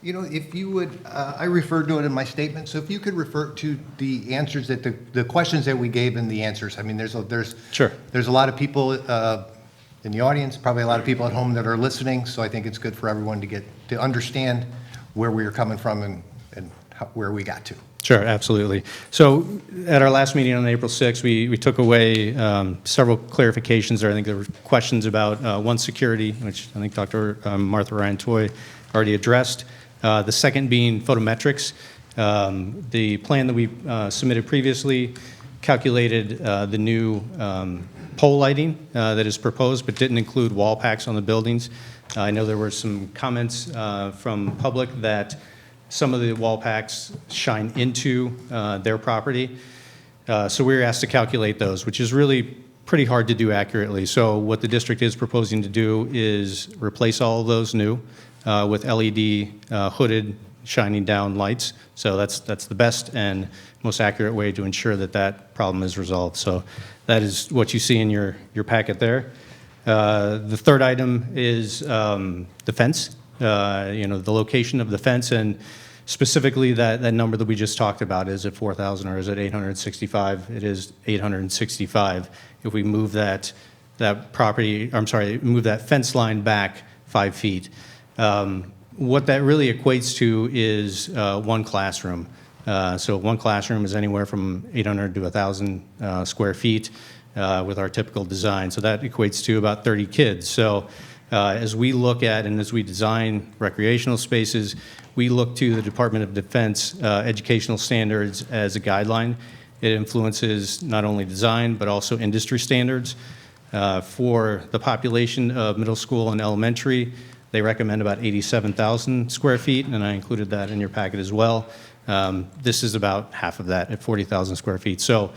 You know, if you would, I referred to it in my statement, so if you could refer to the answers that the questions that we gave and the answers. I mean, there's a lot of people in the audience, probably a lot of people at home that are listening, so I think it's good for everyone to understand where we are coming from and where we got to. Sure, absolutely. So at our last meeting on April 6th, we took away several clarifications there. I think there were questions about one, security, which I think Dr. Martha Ryan Toy already addressed. The second being photometrics. The plan that we submitted previously calculated the new pole lighting that is proposed, but didn't include wall packs on the buildings. I know there were some comments from public that some of the wall packs shine into their property. So we were asked to calculate those, which is really pretty hard to do accurately. So what the district is proposing to do is replace all of those new with LED hooded shining down lights. So that's the best and most accurate way to ensure that that problem is resolved. So that is what you see in your packet there. The third item is the fence, the location of the fence, and specifically that number that we just talked about. Is it 4,000 or is it 865? It is 865. If we move that move that fence line back 5 feet. What that really equates to is one classroom. So one classroom is anywhere from 800 to 1,000 square feet with our typical design. So that equates to about 30 kids. So as we look at and as we design recreational spaces, we look to the Department of Defense educational standards as a guideline. It influences not only design, but also industry standards. For the population of middle school and elementary, they recommend about 87,000 square feet, and I included that in your packet as well. This is about half of that at 40,000 square feet. So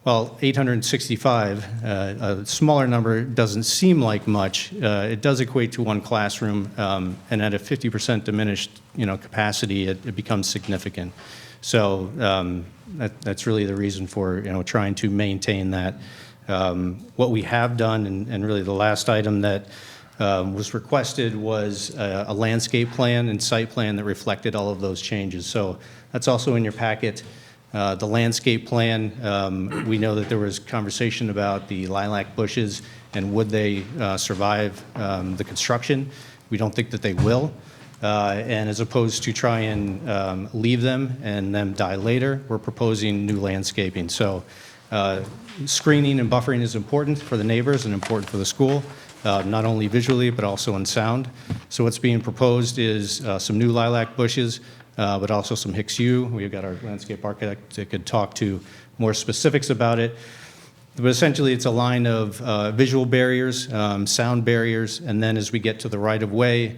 While 865, a smaller number, doesn't seem like much, it does equate to one classroom, and at a 50% diminished, capacity, it becomes significant. So that's really the reason for, trying to maintain that. What we have done, and really the last item that was requested was a landscape plan and site plan that reflected all of those changes. So that's also in your packet. The landscape plan, we know that there was conversation about the lilac bushes and would they survive the construction. We don't think that they will. And as opposed to try and leave them and them die later, we're proposing new landscaping. So screening and buffering is important for the neighbors and important for the school, not only visually but also in sound. So what's being proposed is some new lilac bushes, but also some Hicks yew. We've got our landscape architect that could talk to more specifics about it. But essentially, it's a line of visual barriers, sound barriers, and then as we get to the right-of-way,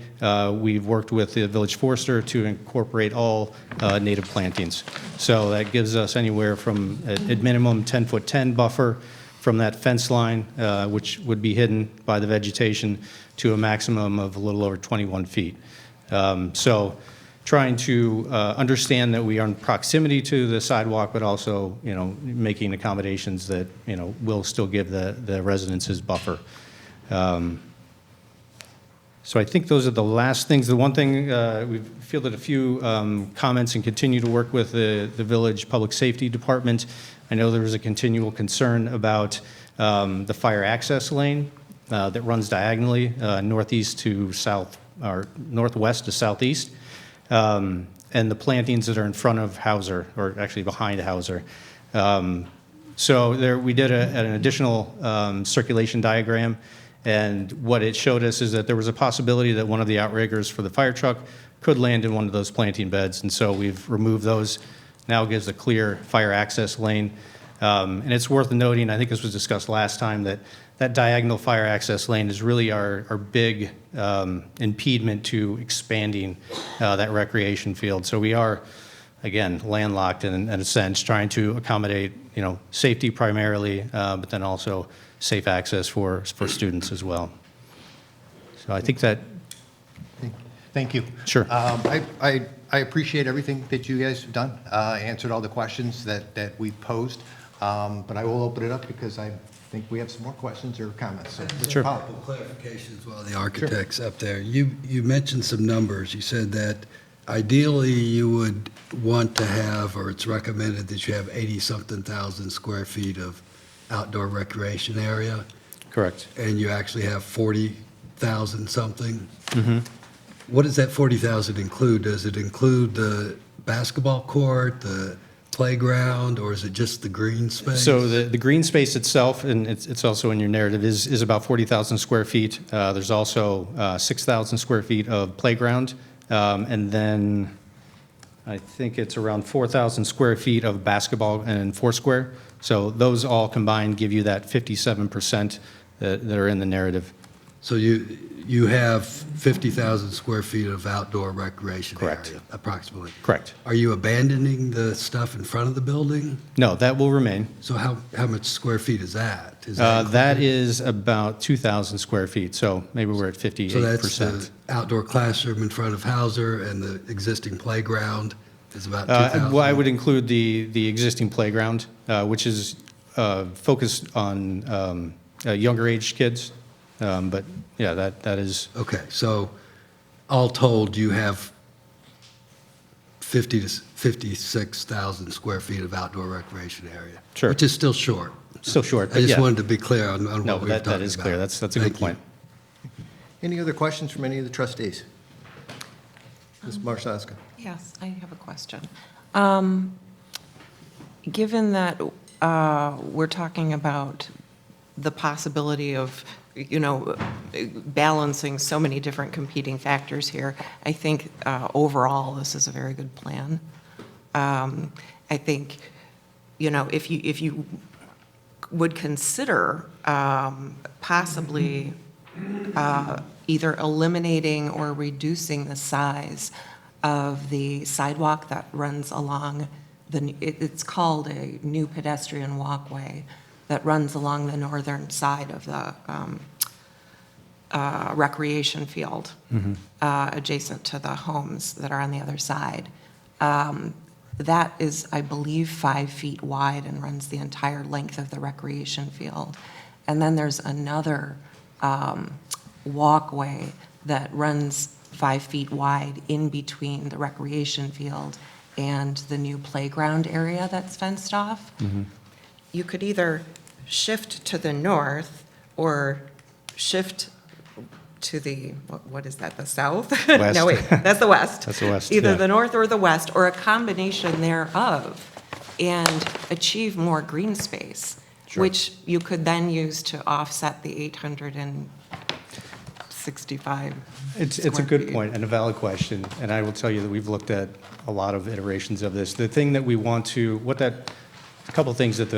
we've worked with the village forester to incorporate all native plantings. So that gives us anywhere from, at minimum, 10-foot-10 buffer from that fence line, which would be hidden by the vegetation, to a maximum of a little over 21 feet. So trying to understand that we are in proximity to the sidewalk, but also, making accommodations that, will still give the residents his buffer. So I think those are the last things. The one thing, we've fielded a few comments and continue to work with the village public safety department. I know there was a continual concern about the fire access lane that runs diagonally northeast to south, or northwest to southeast. And the plantings that are in front of Hauser, or actually behind Hauser. So there, we did an additional circulation diagram, and what it showed us is that there was a possibility that one of the outriggers for the fire truck could land in one of those planting beds, and so we've removed those. Now it gives a clear fire access lane. And it's worth noting, I think this was discussed last time, that that diagonal fire access lane is really our big impediment to expanding that recreation field. So we are, again, landlocked in a sense, trying to accommodate, safety primarily, but then also safe access for students as well. So I think that. Thank you. Sure. I appreciate everything that you guys have done, answered all the questions that we've posed, but I will open it up because I think we have some more questions or comments. So, Sure. Mr. Powell. Clarifications while the architect's up there. You mentioned some numbers. You said that ideally you would want to have, or it's recommended that you have 80-something thousand square feet of outdoor recreation area. Correct. And you actually have 40,000 something. Mm-hmm. What does that 40,000 include? Does it include the basketball court, the playground, or is it just the green space? So the green space itself, and it's also in your narrative, is about 40,000 square feet. There's also 6,000 square feet of playground, and then I think it's around 4,000 square feet of basketball and foursquare. So those all combined give you that 57% that are in the narrative. So you have 50,000 square feet of outdoor recreation Correct. area, approximately. Correct. Are you abandoning the stuff in front of the building? No, that will remain. So how much square feet is that? That is about 2,000 square feet, so maybe we're at 58%. So that's the outdoor classroom in front of Hauser, and the existing playground is about 2,000? Well, I would include the existing playground, which is focused on younger age kids. But yeah, that is. Okay, so all told, you have 50 to 56,000 square feet of outdoor recreation area. Sure. Which is still short. Still short. I just yeah. wanted to be clear on what we were talking about. No, that is clear. That's a good point. Any other questions from any of the trustees? Ms. Marszewska. Yes, I have a question. Given that we're talking about the possibility of, balancing so many different competing factors here, I think overall this is a very good plan. I think, if you would consider possibly either eliminating or reducing the size of the sidewalk that runs along it's called a new pedestrian walkway that runs along the northern side of the recreation field, adjacent to the homes that are on the other side. That is, I believe, 5 feet wide and runs the entire length of the recreation field. And then there's another walkway that runs 5 feet wide in between the recreation field and the new playground area that's fenced off. You could either shift to the north or shift to the, what is that, the south? West. No, wait, that's the west. That's the west, Either yeah. the north or the west, or a combination thereof, and achieve more green space, Sure. which you could then use to offset the 865 It's a square good feet. point and a valid question, and I will tell you that we've looked at a lot of iterations of this. The thing that we want to, a couple of things that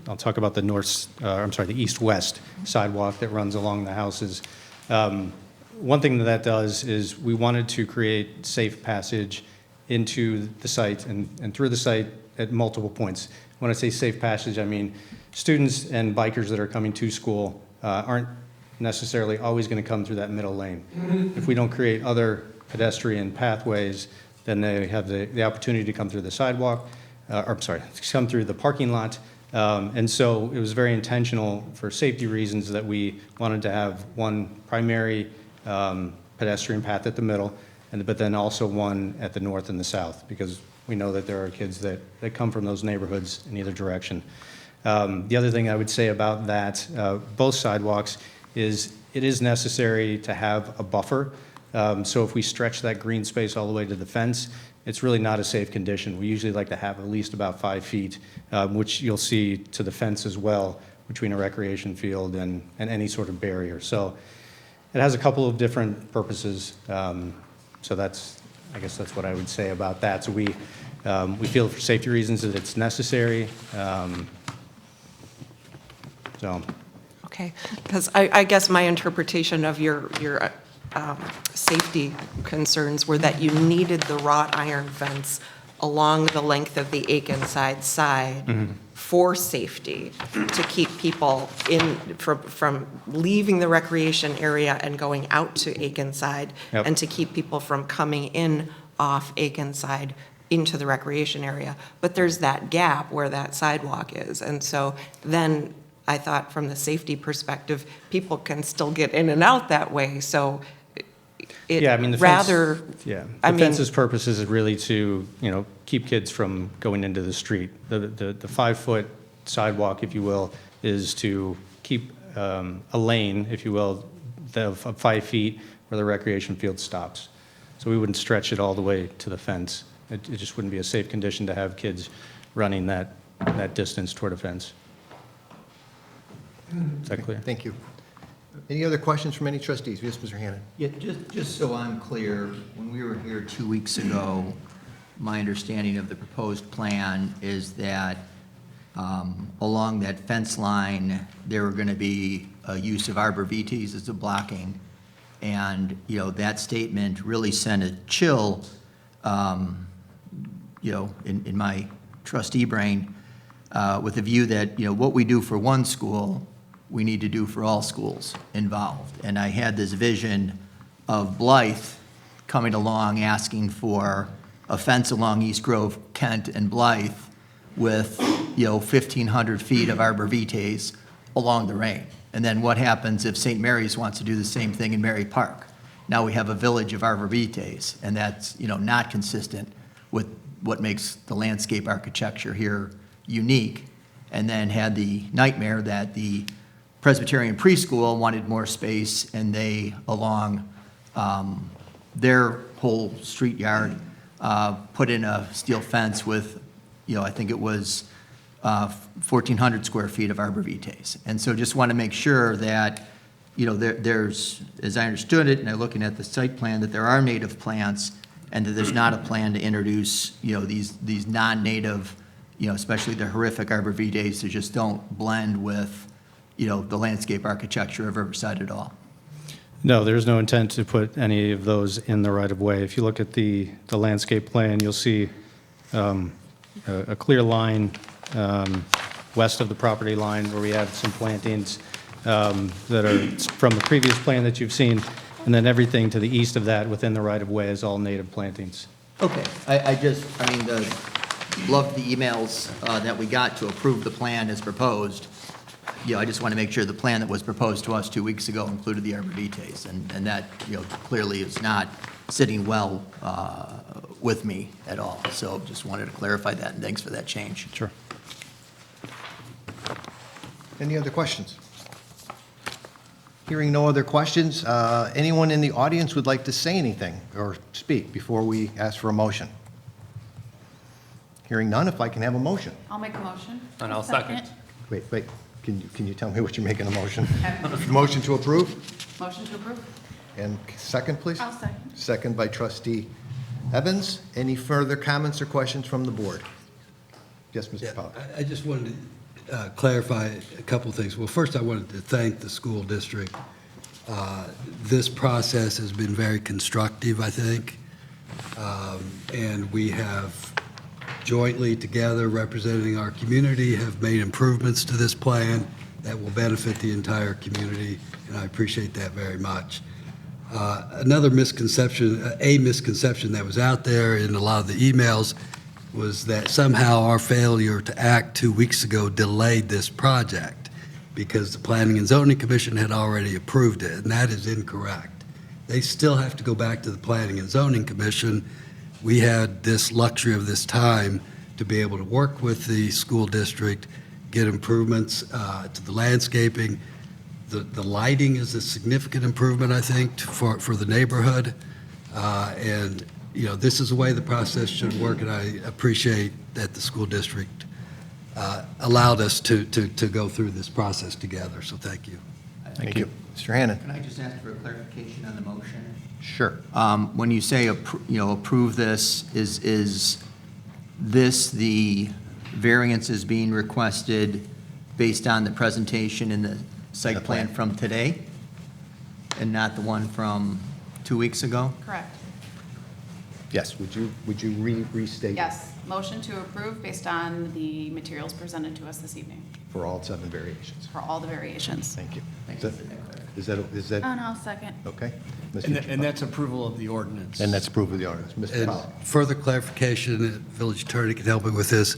I'll talk about the the east-west sidewalk that runs along the houses. One thing that does is we wanted to create safe passage into the site and through the site at multiple points. When I say safe passage, I mean students and bikers that are coming to school aren't necessarily always going to come through that middle lane. If we don't create other pedestrian pathways, then they have the opportunity to come through the sidewalk, come through the parking lot. And so it was very intentional for safety reasons that we wanted to have one primary pedestrian path at the middle, but then also one at the north and the south, because we know that there are kids that come from those neighborhoods in either direction. The other thing I would say about that, both sidewalks, is it is necessary to have a buffer. So if we stretch that green space all the way to the fence, it's really not a safe condition. We usually like to have at least about 5 feet, which you'll see to the fence as well, between a recreation field and any sort of barrier. So it has a couple of different purposes. So I guess that's what I would say about that. So we feel for safety reasons that it's necessary. Okay, because I guess my interpretation of your safety concerns were that you needed the wrought iron fence along the length of the Akenside side for safety, to keep people from leaving the recreation area and going out to Akenside, Yep. and to keep people from coming in off Akenside into the recreation area. But there's that gap where that sidewalk is, and so then I thought from the safety perspective, people can still get in and out that way, so it Yeah, I mean, the rather, fence, yeah, I the mean- fence's purpose is really to, keep kids from going into the street. The 5-foot sidewalk, if you will, is to keep a lane, if you will, of 5 feet where the recreation field stops. So we wouldn't stretch it all the way to the fence. It just wouldn't be a safe condition to have kids running that distance toward a fence. Is that clear? Thank you. Any other questions from any trustees? Yes, Mr. Hannan. Yeah, just so I'm clear, when we were here 2 weeks ago, my understanding of the proposed plan is that along that fence line, there were going to be a use of arborvitaes as a blocking. And, that statement really sent a chill, in my trustee brain, with the view that, what we do for one school, we need to do for all schools involved. And I had this vision of Blythe coming along asking for a fence along East Grove, Kent, and Blythe with, 1,500 feet of arborvitaes along the range. And then what happens if St. Mary's wants to do the same thing in Mary Park? Now we have a village of arborvitaes, and that's, not consistent with what makes the landscape architecture here unique. And then had the nightmare that the Presbyterian preschool wanted more space, and they, along their whole street yard, put in a steel fence with, I think it was 1,400 square feet of arborvitaes. And so just want to make sure that, there's, as I understood it, and I'm looking at the site plan, that there are native plants, and that there's not a plan to introduce, these non-native, especially the horrific arborvitaes that just don't blend with, the landscape architecture of Riverside at all. No, there's no intent to put any of those in the right-of-way. If you look at the landscape plan, you'll see a clear line west of the property line where we have some plantings that are from the previous plan that you've seen, and then everything to the east of that within the right-of-way is all native plantings. Okay, I mean, loved the emails that we got to approve the plan as proposed. You know, I just want to make sure the plan that was proposed to us 2 weeks ago included the arborvitaes, and that, you know, clearly is not sitting well with me at all. So just wanted to clarify that, and thanks for that change. Sure. Any other questions? Hearing no other questions, anyone in the audience would like to say anything or speak before we ask for a motion? Hearing none, if I can have a motion. I'll make a motion. And I'll second. Wait, can you tell me what you're making a motion? Motion to approve? Motion to approve? And second, please? I'll second. Second by trustee Evans. Any further comments or questions from the board? Yes, Mr. Powell. I just wanted to clarify a couple things. Well, first, I wanted to thank the school district. This process has been very constructive, I think, and we have jointly together, representing our community, have made improvements to this plan that will benefit the entire community, and I appreciate that very much. Another misconception, a misconception that was out there in a lot of the emails was that somehow our failure to act 2 weeks ago delayed this project because the Planning and Zoning Commission had already approved it, and that is incorrect. They still have to go back to the Planning and Zoning Commission. We had this luxury of this time to be able to work with the school district, get improvements to the landscaping. The lighting is a significant improvement, I think, for the neighborhood. And, you know, this is the way the process should work, and I appreciate that the school district allowed us to go through this process together, so thank you. Thank you. Mr. Hannan. Can I just ask for a clarification on the motion? Sure. When you say, approve this, is this the variances being requested based on the presentation in the site plan from today, and not the one from 2 weeks ago? Correct. Yes, would you restate? Yes. Motion to approve based on the materials presented to us this evening For all 7 variations. for all the variations. Thank you. Thank Is you that- for that clarification. Is that, And I'll second. okay? And that's approval of the ordinance. And that's approved of the ordinance. Mr. And Powell. further clarification, the village attorney can help me with this.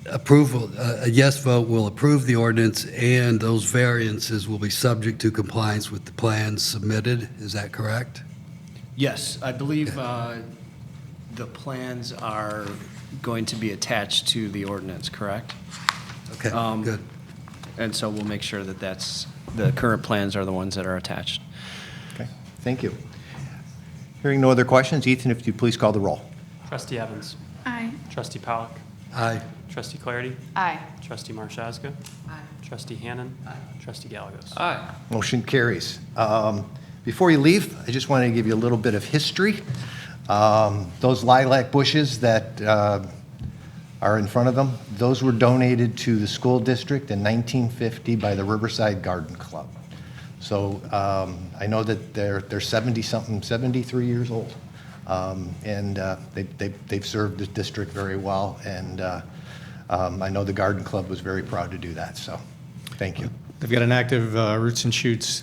Approval, a yes vote will approve the ordinance, and those variances will be subject to compliance with the plans submitted. Is that correct? Yes, I believe the plans are going to be attached to the ordinance, correct? Okay, good. And so we'll make sure that the current plans are the ones that are attached. Okay, thank you. Hearing no other questions, Ethan, if you please call the roll. Trustee Evans. Aye. Trustee Pollock. Aye. Trustee Clarity. Aye. Trustee Marshazga. Aye. Trustee Hannan. Trustee Gallegos. Motion carries. Before you leave, I just wanted to give you a little bit of history. Those lilac bushes that are in front of them, those were donated to the school district in 1950 by the Riverside Garden Club. So I know that they're 70-something, 73 years old. And they've served the district very well, and I know the Garden Club was very proud to do that, so thank you. They've got an active Roots and Shoots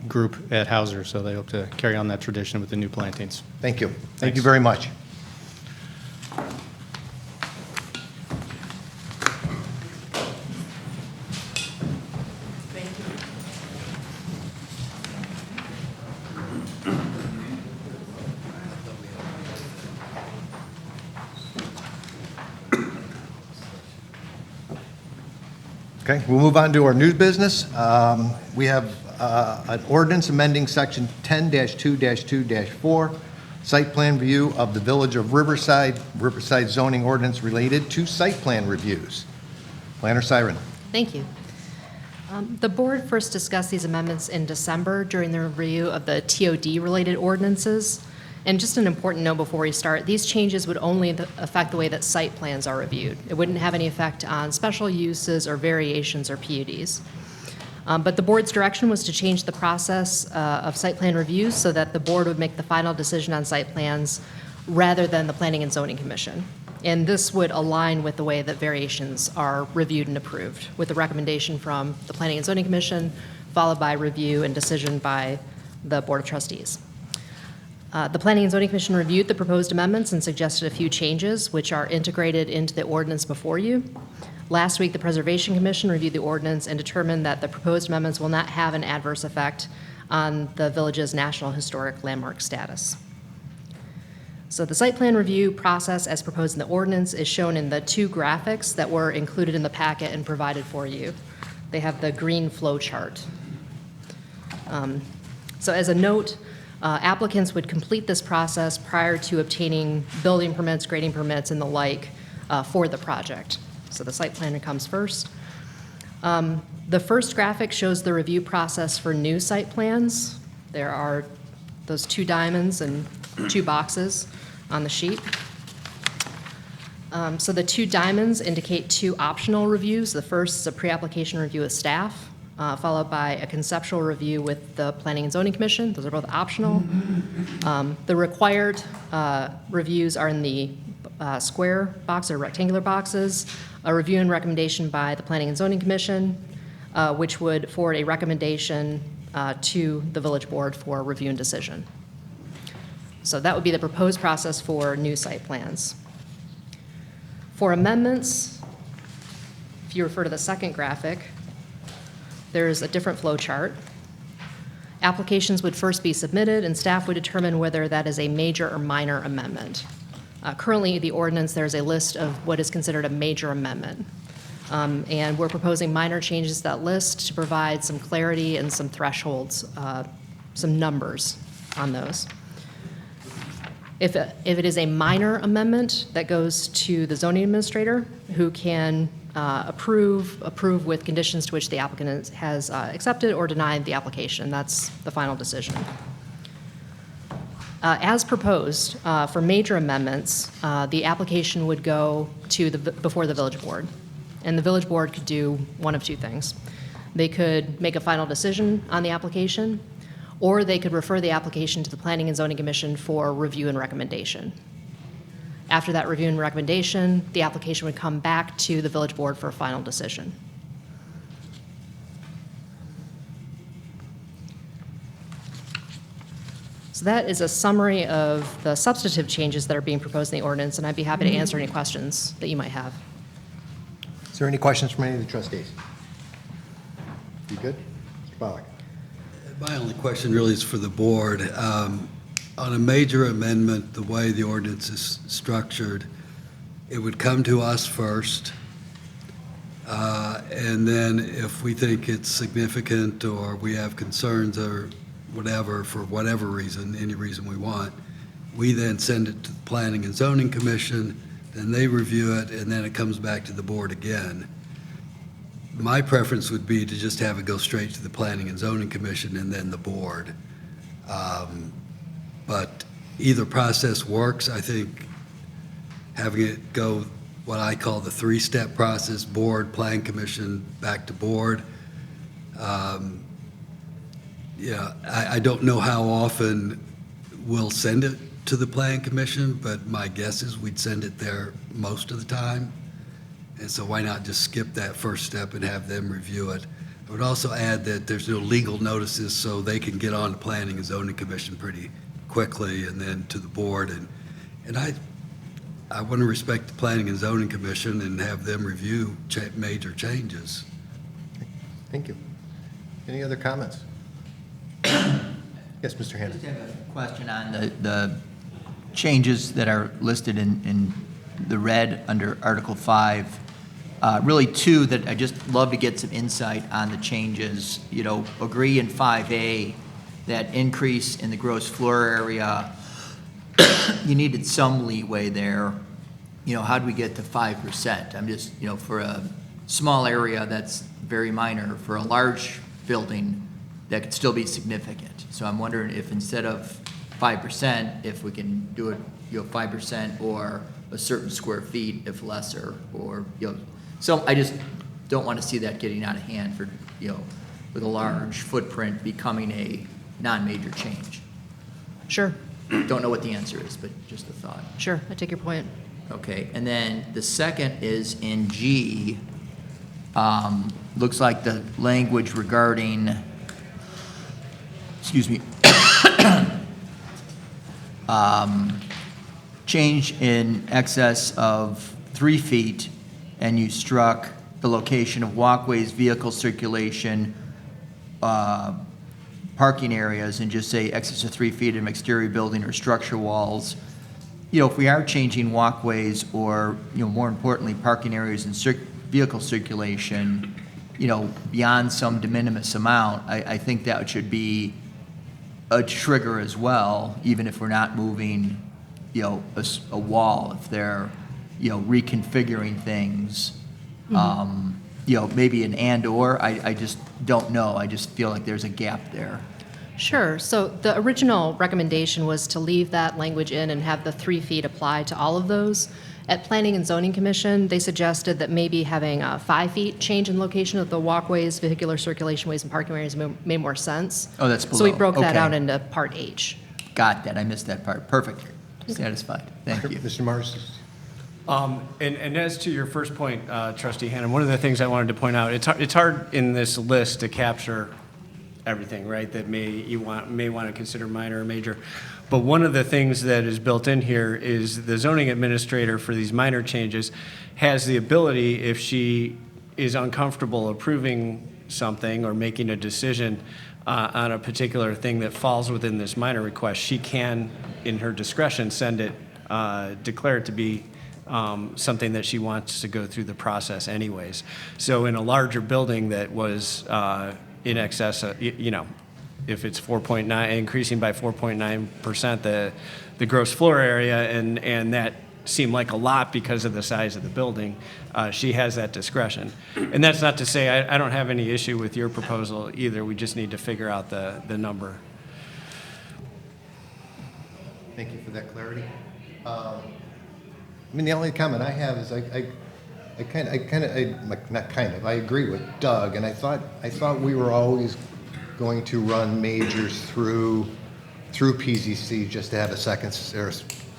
group at Hauser, so they hope to carry on that tradition with the new plantings. Thank you. Thank Thanks. you very much. Okay, we'll move on to our new business. We have an ordinance amending section 10-2-2-4, site plan review of the Village of Riverside zoning ordinance related to site plan reviews. Planner Siren. Thank you. The board first discussed these amendments in December during the review of the TOD-related ordinances. And just an important note before we start, these changes would only affect the way that site plans are reviewed. It wouldn't have any effect on special uses or variations or PUDs. But the board's direction was to change the process of site plan reviews so that the board would make the final decision on site plans rather than the Planning and Zoning Commission. And this would align with the way that variations are reviewed and approved, with the recommendation from the Planning and Zoning Commission, followed by review and decision by the Board of Trustees. The Planning and Zoning Commission reviewed the proposed amendments and suggested a few changes, which are integrated into the ordinance before you. Last week, the Preservation Commission reviewed the ordinance and determined that the proposed amendments will not have an adverse effect on the village's National Historic Landmark status. So the site plan review process as proposed in the ordinance is shown in the two graphics that were included in the packet and provided for you. They have the green flow chart. So as a note, applicants would complete this process prior to obtaining building permits, grading permits, and the like for the project. So the site plan comes first. The first graphic shows the review process for new site plans. There are those two diamonds and two boxes on the sheet. So the two diamonds indicate two optional reviews. The first is a pre-application review with staff, followed by a conceptual review with the Planning and Zoning Commission. Those are both optional. The required reviews are in the square box or rectangular boxes, a review and recommendation by the Planning and Zoning Commission, which would forward a recommendation to the village board for review and decision. So that would be the proposed process for new site plans. For amendments, if you refer to the second graphic, there's a different flow chart. Applications would first be submitted, and staff would determine whether that is a major or minor amendment. Currently, the ordinance, there's a list of what is considered a major amendment. And we're proposing minor changes to that list to provide some clarity and some thresholds, some numbers on those. If it is a minor amendment, that goes to the zoning administrator, who can approve with conditions to which the applicant has accepted or denied the application. That's the final decision. As proposed, for major amendments, the application would go to before the village board. And the village board could do one of two things. They could make a final decision on the application, or they could refer the application to the Planning and Zoning Commission for review and recommendation. After that review and recommendation, the application would come back to the village board for a final decision. So that is a summary of the substantive changes that are being proposed in the ordinance, and I'd be happy to answer any questions that you might have. Is there any questions from any of the trustees? You good? Mr. Pollack? My only question really is for the board. On a major amendment, the way the ordinance is structured, it would come to us first, and then if we think it's significant or we have concerns or whatever, for whatever reason, any reason we want, we then send it to the Planning and Zoning Commission, then they review it, and then it comes back to the board again. My preference would be to just have it go straight to the Planning and Zoning Commission and then the board. But either process works. I think having it go what I call the three-step process, board, Plan Commission, back to board. Yeah, I don't know how often we'll send it to the Plan Commission, but my guess is we'd send it there most of the time. And so why not just skip that first step and have them review it? I would also add that there's no legal notices, so they can get on the Planning and Zoning Commission pretty quickly and then to the board. And I want to respect the Planning and Zoning Commission and have them review major changes. Thank you. Any other comments? Yes, Mr. Hannon. I just have a question on the changes that are listed in the red under Article 5. Really two that I just love to get some insight on the changes. You know, agree in 5A that increase in the gross floor area, you needed some leeway there. You know, how do we get to 5%? I'm just, you know, for a small area, that's very minor. For a large building, that could still be significant. So I'm wondering if instead of 5%, if we can do it, you know, 5% or a certain square feet if lesser, or, you know, so I just don't want to see that getting out of hand for, you know, with a large footprint becoming a non-major change. Sure. Don't know what the answer is, but just a thought. Sure, I take your point. Okay, and then the second is in G. Looks like the language regarding, excuse me, change in excess of 3 feet, and you struck the location of walkways, vehicle circulation, parking areas, and just say excess of 3 feet of exterior building or structure walls. You know, if we are changing walkways or, you know, more importantly, parking areas and vehicle circulation, you know, beyond some de minimis amount, I think that should be a trigger as well, even if we're not moving, you know, a wall, if they're, you know, reconfiguring things. You know, maybe an and/or, I just don't know. I just feel like there's a gap there. Sure. So the original recommendation was to leave that language in and have the 3 feet apply to all of those. At Planning and Zoning Commission, they suggested that maybe having a 5 feet change in location of the walkways, vehicular circulation ways, and parking areas made more sense. Oh, that's below. So we broke that Okay. out into Part H. Got that. I missed that part. Perfect. Satisfied. Thank you. Mr. Mars? And as to your first point, Trustee Hannon, one of the things I wanted to point out, it's hard in this list to capture everything, right, that may want to consider minor or major. But one of the things that is built in here is the zoning administrator for these minor changes has the ability, if she is uncomfortable approving something or making a decision on a particular thing that falls within this minor request, she can, in her discretion, send it, declare it to be something that she wants to go through the process anyways. So in a larger building that was in excess of, you know, if it's 4.9, increasing by 4.9%, the gross floor area, and that seemed like a lot because of the size of the building, she has that discretion. And that's not to say I don't have any issue with your proposal either. We just need to figure out the number. Thank you for that clarity. I mean, the only comment I have is I agree with Doug, and I thought we were always going to run majors through PZC just to have a second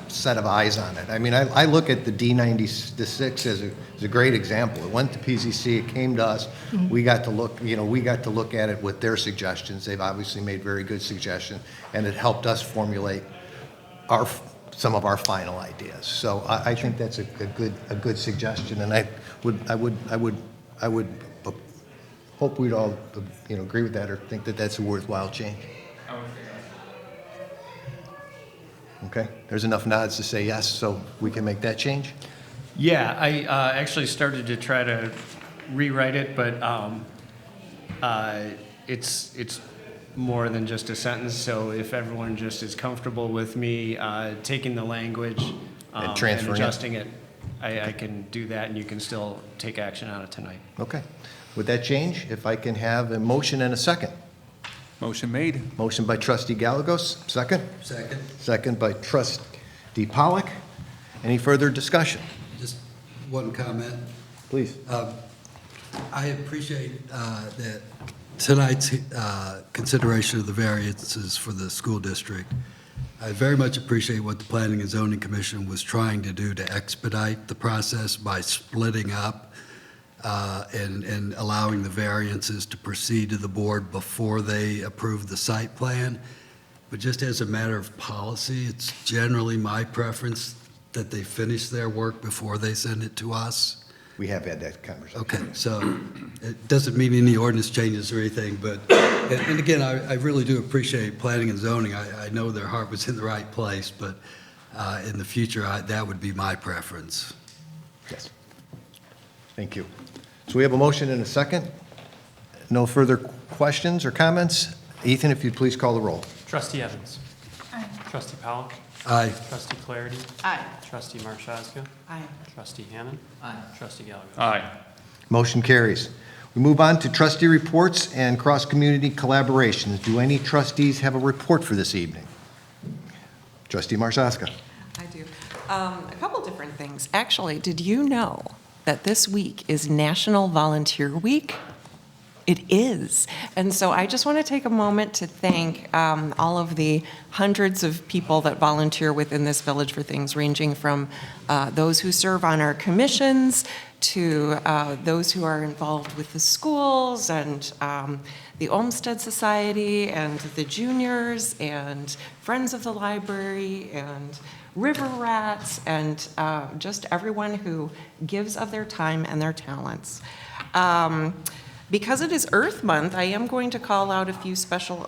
set of eyes on it. I mean, I look at the D96 as a great example. It went to PZC, it came to us. We got to look, you know, we got to look at it with their suggestions. They've obviously made very good suggestions, and it helped us formulate some of our final ideas. So I think that's a good suggestion, and I would hope we'd all, you know, agree with that or think that that's a worthwhile change. Okay, there's enough nods to say yes, so we can make that change? Yeah, I actually started to try to rewrite it, but it's more than just a sentence, so if everyone just is comfortable with me taking the language And transferring it. adjusting it, I can do that, and you can still take action on it tonight. Okay. With that change, if I can have a motion and a second. Motion made. Motion by trustee Gallegos, second? Second. Second by trustee Pollock. Any further discussion? Just one comment. Please. I appreciate that tonight's consideration of the variances for the school district. I very much appreciate what the Planning and Zoning Commission was trying to do to expedite the process by splitting up and allowing the variances to proceed to the board before they approve the site plan. But just as a matter of policy, it's generally my preference that they finish their work before they send it to us. We have had that conversation. Okay, so it doesn't mean any ordinance changes or anything, but, and again, I really do appreciate planning and zoning. I know their heart was in the right place, but in the future, that would be my preference. Yes. Thank you. So we have a motion and a second. No further questions or comments? Ethan, if you'd please call the roll. Trustee Evans. Aye. Trustee Pollock. Aye. Trustee Clarity. Aye. Trustee Marshazga. Aye. Trustee Hannan. Aye. Trustee Gallagher. Aye. Motion carries. We move on to trustee reports and cross-community collaborations. Do any trustees have a report for this evening? Trustee Marshazga. I do. A couple different things. Actually, did you know that this week is National Volunteer Week? It is. And so I just want to take a moment to thank all of the hundreds of people that volunteer within this Village for Things, ranging from those who serve on our commissions to those who are involved with the schools and the Olmsted Society and the juniors and Friends of the Library and River Rats and just everyone who gives of their time and their talents. Because it is Earth Month, I am going to call out a few special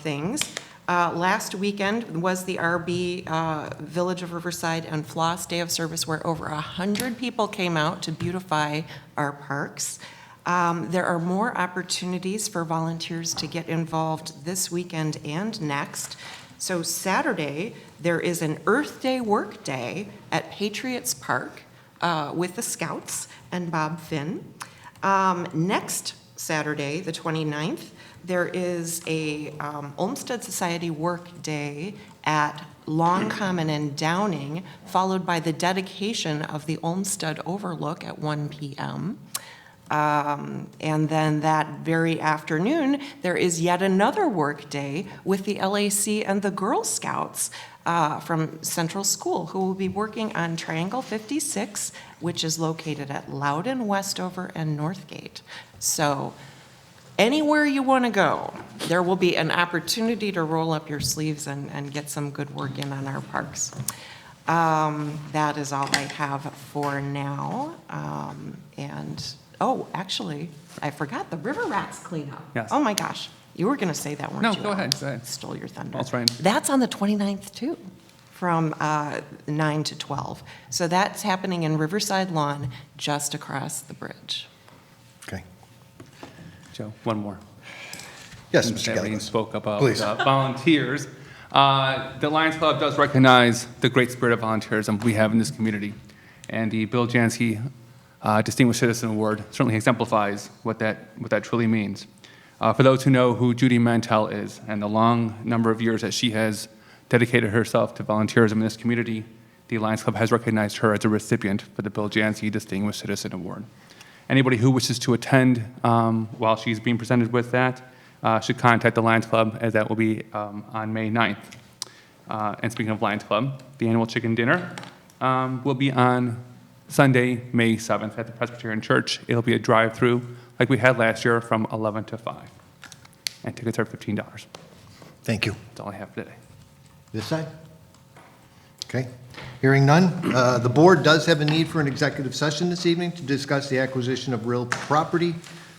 things. Last weekend was the RB Village of Riverside and Floss Day of Service, where over 100 people came out to beautify our parks. There are more opportunities for volunteers to get involved this weekend and next. So Saturday, there is an Earth Day work day at Patriots Park with the Scouts and Bob Finn. Next Saturday, the 29th, there is a Olmsted Society work day at Long Common and Downing, followed by the dedication of the Olmsted Overlook at 1 p.m. And then that very afternoon, there is yet another work day with the LAC and the Girl Scouts from Central School, who will be working on Triangle 56, which is located at Loudon, Westover, and Northgate. So anywhere you want to go, there will be an opportunity to roll up your sleeves and get some good work in on our parks. That is all I have for now. Oh, actually, I forgot the River Rats cleanup. Yes. Oh, my gosh. You were going to say that, weren't you? No, go ahead. Go ahead. Stole your thunder. That's right. That's on the 29th, too, from 9 to 12. So that's happening in Riverside Lawn, just across the bridge. Okay. Joe, one more. Yes, Since Mr. Everyone Gallagher. spoke about Please. volunteers. The Lions Club does recognize the great spirit of volunteerism we have in this community. And the Bill Jansky Distinguished Citizen Award certainly exemplifies what that truly means. For those who know who Judy Mantell is and the long number of years that she has dedicated herself to volunteerism in this community, the Lions Club has recognized her as a recipient for the Bill Jansky Distinguished Citizen Award. Anybody who wishes to attend while she's being presented with that should contact the Lions Club, as that will be on May 9th. And speaking of Lions Club, the annual chicken dinner will be on Sunday, May 7th at the Presbyterian Church. It'll be a drive-through like we had last year from 11 to 5. And tickets are $15. Thank you. That's all I have today. This side? Okay. Hearing none, the board does have a need for an executive session this evening to discuss the acquisition of real property,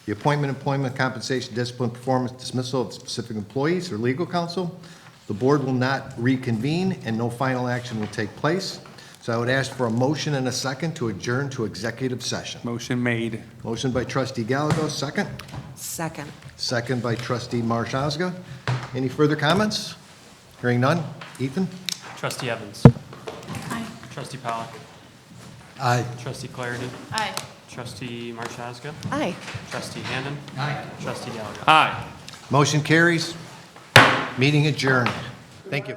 the appointment, employment, compensation, discipline, performance, dismissal of specific employees or legal counsel. The board will not reconvene and no final action will take place. So I would ask for a motion and a second to adjourn to executive session. Motion made. Motion by trustee Gallagher, second. Second. Second by trustee Marshaga. Any further comments? Hearing none. Ethan? Trustee Evans. Aye. Trustee Pollock. Aye. Trustee Clarity. Aye. Trustee Marshazga. Aye. Trustee Hannan. Aye. Trustee Gallagher. Aye. Motion carries. Meeting adjourned. Thank you.